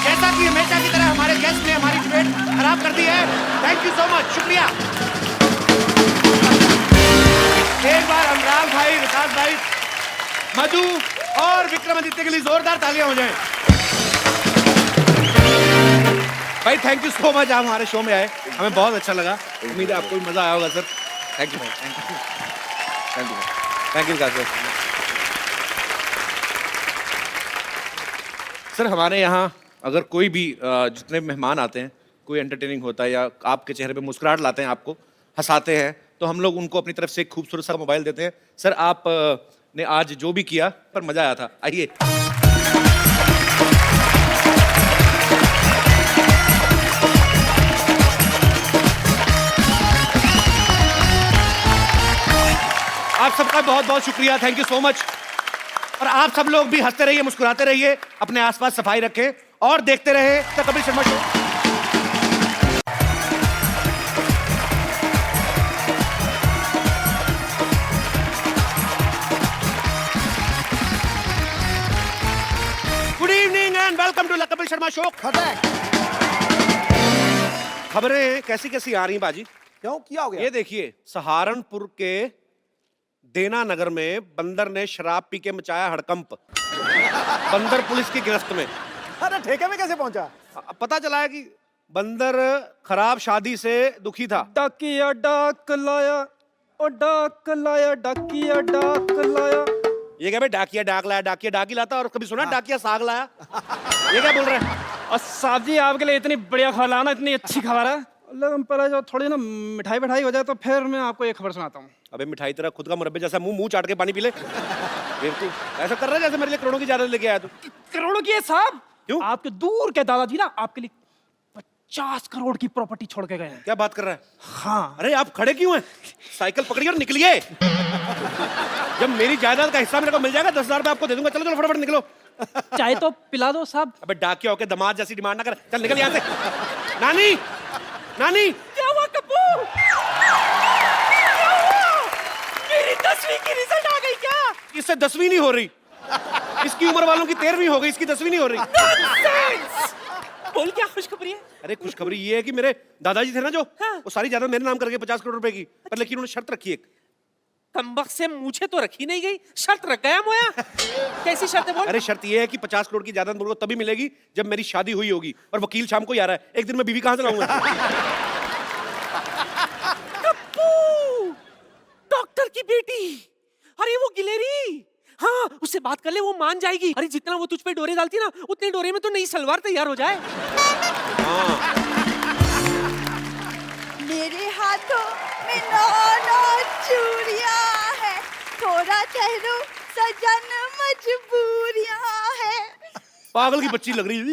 जैसा कि हमेशा की तरह हमारे गेस्ट ने हमारी डिबेट खराब कर दी है। थैंक यू सो मच, शुक्रिया। एक बार अनुराग भाई, विकास भाई, मधु और विक्रमादित्य के लिए जोरदार तालियां हो जाएं। भाई थैंक यू सो मच, आप हमारे शो में आए, हमें बहुत अच्छा लगा। उम्मीद है आपको भी मजा आया होगा सर। थैंक यू भाई, thank you, thank you, thank you Vikas भाई। सर हमारे यहाँ अगर कोई भी जितने मेहमान आते हैं, कोई एंटरटेनिंग होता है या आपके चेहरे पे मुस्कुराहट लाते हैं, आपको हंसाते हैं, तो हम लोग उनको अपनी तरफ से एक खूबसूरत सा मोबाइल देते हैं। सर आप ने आज जो भी किया पर मजा आया था, आइए। आप सबका बहुत बहुत शुक्रिया, थैंक यू सो मच। और आप सब लोग भी हंसते रहिए, मुस्कुराते रहिए, अपने आसपास सफाई रखें और देखते रहे the Kapil Sharma show. Good evening and welcome to the Kapil Sharma show. खबरें कैसी कैसी आ रही हैं बाजी? क्यों, क्या हो गया? ये देखिए, सहारनपुर के देना नगर में बंदर ने शराब पी के मचाया हड़कंप। बंदर पुलिस की गिरफ्त में। अरे ठेके में कैसे पहुंचा? पता चला है कि बंदर खराब शादी से दुखी था। डाकिया डाक लाया, ओ डाक लाया, डाकिया डाक लाया। ये क्या भाई, डाकिया डाक लाया, डाकिया डाक ही लाता, और कभी सुना डाकिया साग लाया? ये क्या बोल रहे हैं? और साहब जी आपके लिए इतनी बढ़िया खबर लाना, इतनी अच्छी खबर है। लेकिन पहले जो थोड़ी ना मिठाई बिठाई हो जाए तो फिर मैं आपको एक खबर सुनाता हूँ। अबे मिठाई तेरा खुद का मुरब्बे जैसा मुंह चाट के पानी पी ले। तू ऐसा कर रहा है जैसे मेरे लिए करोड़ों की जायदाद लेके आया तू। करोड़ों की है साहब? क्यों? आपके दूर के दादाजी ना आपके लिए 50 करोड़ की प्रॉपर्टी छोड़ के गए हैं। क्या बात कर रहा है? हाँ। अरे आप खड़े क्यों हैं? साइकिल पकड़िए और निकलिए। जब मेरी जायदाद का हिस्सा मेरे को मिल जाएगा 10,000 रुपए आपको दे दूंगा। चलो चलो फटाफट निकलो। चाहे तो पिला दो साहब। अबे डाकिया होके दामाद जैसी डिमांड ना कर, चल निकल यहाँ से। नानी, नानी। क्या हुआ कप्पू? मेरी 10वीं की रिजल्ट आ गई क्या? इससे 10वीं नहीं हो रही, इसकी उम्र वालों की 13वीं हो गई, इसकी 10वीं नहीं हो रही। Nonsense! बोल क्या खुशखबरी है? अरे खुशखबरी ये है कि मेरे दादाजी थे ना जो, वो सारी जायदाद मेरे नाम करके 50 करोड़ रुपए की, पर लेकिन उन्होंने शर्त रखी एक। कमबख्त से मुझे तो रखी नहीं गई, शर्त रख गया मोया। कैसी शर्त है बोल? अरे शर्त ये है कि 50 करोड़ की जायदाद मुझको तभी मिलेगी जब मेरी शादी हुई होगी, और वकील शाम को ही आ रहा है। एक दिन में बीवी कहां से लाऊंगा? कप्पू, डॉक्टर की बेटी, अरे वो गिलेरी, हाँ उससे बात कर ले, वो मान जाएगी। अरे जितना वो तुझ पे डोरे डालती ना, उतने डोरे में तो नई सलवार तैयार हो जाए। मेरे हाथों में 9 चूड़ियां है, थोड़ा ठहरो सजन मजबूरियां है। पागल की बच्ची लग रही है।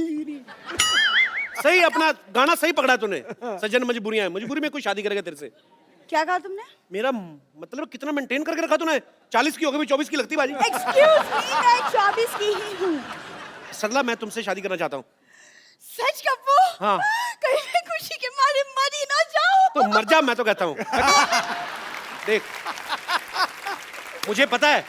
सही अपना गाना सही पकड़ा तूने। सजन मजबूरियां है, मजबूरी में कोई शादी करेगा तेरे से? क्या कहा तुमने? मेरा मतलब कितना मेंटेन करके रखा तूने? 40 की हो गई, 24 की लगती बाजी। एक्सक्यूज मी, मैं 24 की ही हूँ। सरला मैं तुमसे शादी करना चाहता हूँ। सच कप्पू? हाँ। कहीं मैं खुशी के मारे मर ही ना जाऊं। तो मर जा, मैं तो कहता हूँ। देख, मुझे पता है,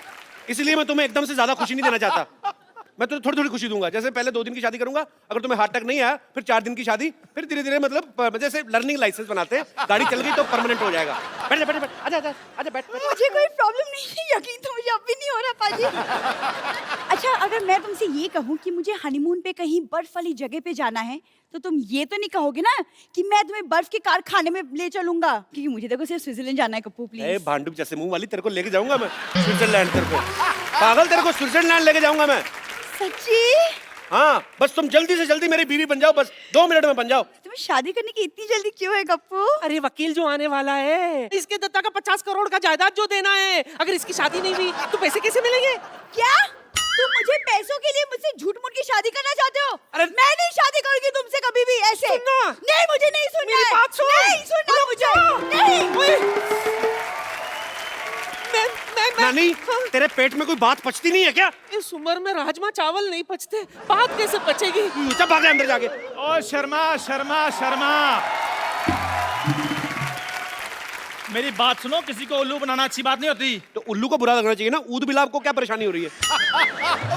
इसलिए मैं तुम्हें एकदम से ज्यादा खुशी नहीं देना चाहता। मैं तुम्हें थोड़ी थोड़ी खुशी दूंगा। जैसे पहले 2 दिन की शादी करूंगा, अगर तुम्हें हार्ट अटैक नहीं आया, फिर 4 दिन की शादी, फिर धीरे धीरे मतलब जैसे लर्निंग लाइसेंस बनाते हैं, गाड़ी चल गई तो परमानेंट हो जाएगा। बैठ बैठ बैठ, आजा आजा आजा, बैठ। मुझे कोई प्रॉब्लम नहीं है, यकीन तो मुझे अब भी नहीं हो रहा पाजी। अच्छा, अगर मैं तुमसे ये कहूँ कि मुझे हनीमून पे कहीं बर्फ वाली जगह पे जाना है, तो तुम ये तो नहीं कहोगे ना कि मैं तुम्हें बर्फ के कारखाने में ले चलूंगा? क्योंकि मुझे देखो सिर्फ स्विट्जरलैंड जाना है कप्पू, प्लीज। भांडुप जैसे मुंह वाली, तेरे को लेके जाऊंगा मैं स्विट्जरलैंड। तेरे को पागल, तेरे को स्विट्जरलैंड लेके जाऊंगा मैं। सच्ची? हाँ, बस तुम जल्दी से जल्दी मेरी बीवी बन जाओ, बस 2 मिनट में बन जाओ। तुम्हें शादी करने की इतनी जल्दी क्यों है कप्पू? अरे वकील जो आने वाला है, इसके दत्ता का 50 करोड़ का जायदाद जो देना है, अगर इसकी शादी नहीं हुई तो पैसे कैसे मिलेंगे? क्या तुम मुझे पैसों के लिए मुझसे झूठ मूठ की शादी करना चाहते हो? अरे मैं नहीं शादी करूंगी तुमसे कभी भी ऐसे। सुनना। नहीं, मुझे नहीं सुनना है। बात सुन। नहीं सुनना मुझे। नहीं। नानी, तेरे पेट में कोई बात पचती नहीं है क्या? इस उम्र में राजमा चावल नहीं पचते, बात कैसे पचेगी? चल भाग अंदर जाके। ओ शर्मा शर्मा शर्मा, मेरी बात सुनो, किसी को उल्लू बनाना अच्छी बात नहीं होती। तो उल्लू को बुरा लगना चाहिए ना। ऊद बिलाव को क्या परेशानी हो रही है?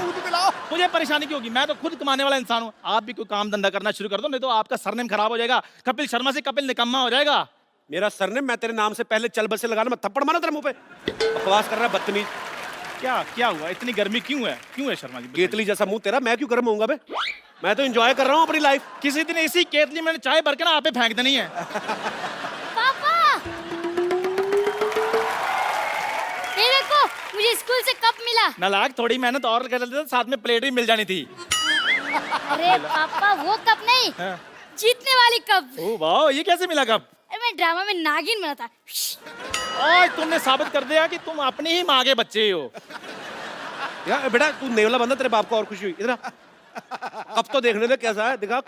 ऊद बिलाव मुझे परेशानी क्यों होगी? मैं तो खुद कमाने वाला इंसान हूँ। आप भी कोई काम धंधा करना शुरू कर दो, नहीं तो आपका सरनेम खराब हो जाएगा। कपिल शर्मा से कपिल निकम्मा हो जाएगा। मेरा सरनेम, मैं तेरे नाम से पहले चल बस से लगाना, मैं थप्पड़ मारा तेरे मुंह पे। बकवास कर रहा है बदतमीज। क्या हुआ? इतनी गर्मी क्यों है शर्मा जी? केतली जैसा मुंह तेरा, मैं क्यों गर्म होऊंगा बे? मैं तो एंजॉय कर रहा हूँ अपनी लाइफ। किसी दिन इसी केतली में चाय भर के ना आप पे फेंक देनी है। पापा, ये देखो, मुझे स्कूल से कप मिला। नालायक, थोड़ी मेहनत और कर लेते तो साथ में प्लेट भी मिल जानी थी। अरे पापा, वो कप नहीं, जीतने वाली कप। ओह वाह, ये कैसे मिला कप? मैं ड्रामा में नागिन बना था। आज तुमने साबित कर दिया कि तुम अपनी ही माँ के बच्चे हो। यार बेटा, तू नेवला बंदा, तेरे बाप को और खुशी हुई। इधर कब तो देखने दे कैसा है, दिखा।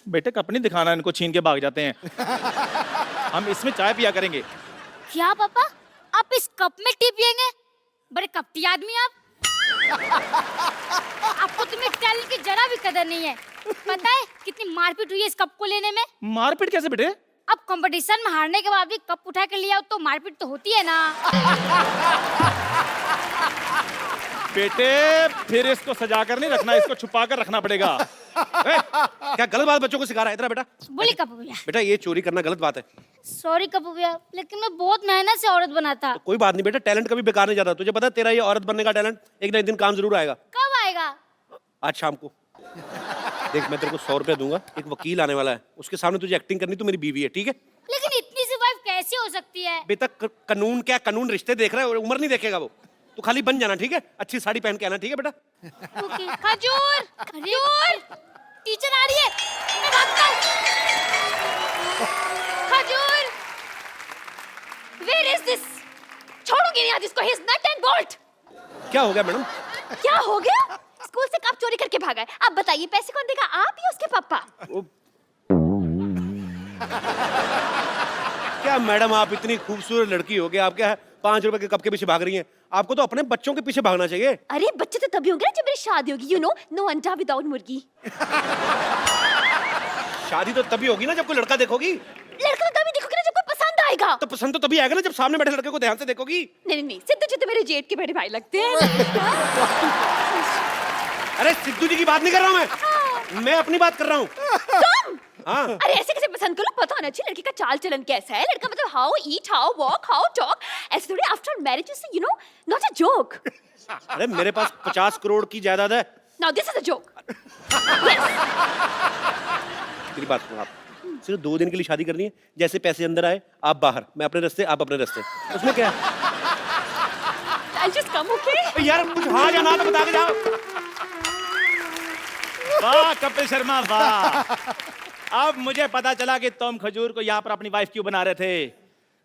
बेटे कप नहीं दिखाना, इनको छीन के भाग जाते हैं। हम इसमें चाय पिया करेंगे। क्या पापा, आप इस कप में टी पिएंगे? बड़े कपटी आदमी आप। आपको तो मेरे टैलेंट की जरा भी कदर नहीं है। पता है कितनी मारपीट हुई है इस कप को लेने में? मारपीट कैसे बेटे? अब कंपटीशन में हारने के बाद भी कप उठा कर लिया तो मारपीट तो होती है ना। बेटे फिर इसको सजा कर नहीं रखना, इसको छुपा कर रखना पड़ेगा। क्या गलत बात बच्चों को सिखा रहा है? इधर बेटा। बोली कप्पू भैया। बेटा, ये चोरी करना गलत बात है। सॉरी कप्पू भैया, लेकिन मैं बहुत मेहनत से औरत बना था। कोई बात नहीं बेटा, टैलेंट कभी बेकार नहीं जाता। तुझे पता है तेरा ये औरत बनने का टैलेंट एक ना एक दिन काम जरूर आएगा। कब आएगा? आज शाम को। देख, मैं तेरे को 100 रुपया दूंगा, एक वकील आने वाला है, उसके सामने तुझे एक्टिंग करनी, तू मेरी बीवी है, ठीक है? लेकिन इतनी सी वाइफ कैसे हो सकती है? बेटा, कानून क्या, कानून रिश्ते देख रहा है, उम्र नहीं देखेगा वो। तू खाली बन जाना, ठीक है? अच्छी साड़ी पहन के आना, ठीक है बेटा? ओके। खजूर, खजूर, टीचर आ रही है, मैं भागता हूँ। खजूर, where is this? छोड़ूंगी नहीं आज इसको, he is nut and bolt। क्या हो गया मैडम? क्या हो गया? स्कूल से कब चोरी करके भागा है? अब बताइए, पैसे कौन देगा, आप या उसके पापा? क्या मैडम, आप इतनी खूबसूरत लड़की हो गई, आप क्या 5 रुपए के कप के पीछे भाग रही हैं? आपको तो अपने बच्चों के पीछे भागना चाहिए। अरे बच्चे तो तभी होंगे ना जब मेरी शादी होगी, you know, no अंडा विदाउट मुर्गी। शादी तो तभी होगी ना जब कोई लड़का देखोगी। लड़का तो तभी देखोगे ना जब कोई पसंद आएगा। तो पसंद तो तभी आएगा ना जब सामने बैठे लड़के को ध्यान से देखोगी। नहीं नहीं, सिद्धू जी तो मेरे जेठ के बड़े भाई लगते हैं। अरे सिद्धू जी की बात नहीं कर रहा हूँ मैं अपनी बात कर रहा हूँ। तुम? हाँ। अरे ऐसे कैसे पसंद करो? पता होना चाहिए लड़की का चाल चलन कैसा है। लड़का मतलब how eat, how walk, how talk, ऐसे थोड़ी after marriage is you know not a joke. अरे मेरे पास 50 करोड़ की जायदाद है। Now this is a joke. मेरी बात सुनो, आप सिर्फ 2 दिन के लिए शादी करनी है। जैसे पैसे अंदर आए आप बाहर, मैं अपने रास्ते, आप अपने रास्ते, उसमें क्या है? I'll just come, okay? यार कुछ हाँ या ना तो बता के जाओ। वाह कपिल शर्मा वाह। अब मुझे पता चला कि तुम खजूर को यहाँ पर अपनी वाइफ क्यों बना रहे थे।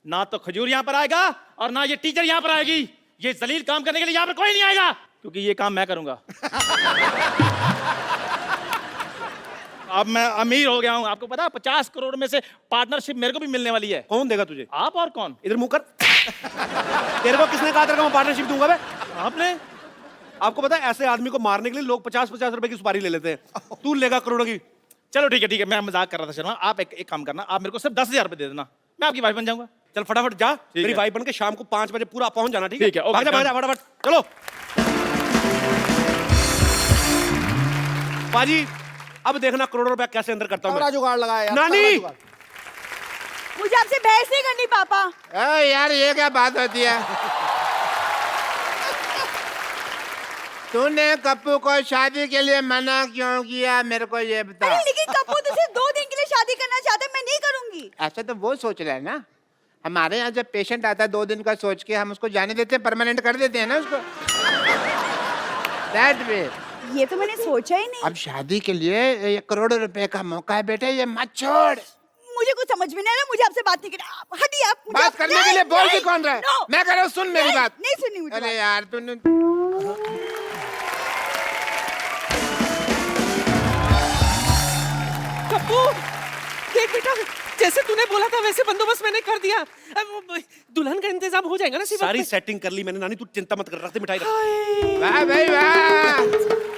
ना तो खजूर यहाँ पर आएगा और ना ये टीचर यहाँ पर आएगी। ये जलील काम करने के लिए यहाँ पर कोई नहीं आएगा, क्योंकि ये काम मैं करूंगा। अब मैं अमीर हो गया हूँ। आपको पता है 50 करोड़ में से पार्टनरशिप मेरे को भी मिलने वाली है। कौन देगा तुझे? आप और कौन? इधर मुंह कर। तेरे को किसने कहा तेरे को मैं पार्टनरशिप दूंगा बे? आपने। आपको पता है ऐसे आदमी को मारने के लिए लोग 50-50 रुपए की सुपारी ले लेते हैं। तू लेगा करोड़ों की। चलो ठीक है, मैं मजाक कर रहा था शर्मा। आप एक काम करना, आप मेरे को सिर्फ 10,000 रुपए दे देना, मैं आपकी वाइफ बन जाऊंगा। चल फटाफट जा, मेरी है। वाइफ बन के शाम को 5 बजे पूरा पहुंच जाना। ठीक ठीक है, है, ओके, भाग जा फटाफट चलो। पाजी अब देखना करोड़ों रुपया कैसे अंदर करता हूँ मैं। जुगाड़ लगाया यार, नानी तगड़ा जुगाड़। मुझे आपसे बहस नहीं करनी पापा। यार ये क्या बात होती है? तूने कप्पू को शादी के लिए मना क्यों किया, मेरे को ये बता। अरे लेकिन कप्पू तो सिर्फ 2 दिन के लिए शादी करना चाहता है, मैं नहीं करूंगी। ऐसा तो वो सोच रहा है ना। हमारे यहाँ जब पेशेंट आता है 2 दिन का सोच के हम उसको जाने देते हैं, परमानेंट कर देते हैं ना उसको। That way। ये तो मैंने सोचा ही नहीं। अब शादी के लिए ये करोड़ों रुपए का मौका है बेटे, ये मत छोड़। मुझे कुछ समझ में नहीं आ रहा, मुझे आपसे बात नहीं करनी। आप हटिए, आप मुझे बात करने के लिए बोल भी कौन रहा है? मैं कह रहा हूँ सुन मेरी बात। नहीं सुननी मुझे। अरे यार तूने कप्पू देख बेटा, जैसे तूने बोला था वैसे बंदोबस्त मैंने कर दिया। अब दुल्हन का इंतजाम हो जाएगा ना। सारी सेटिंग कर ली मैंने। नानी तू चिंता मत कर, रख दे मिठाई रख। वाह भाई वाह।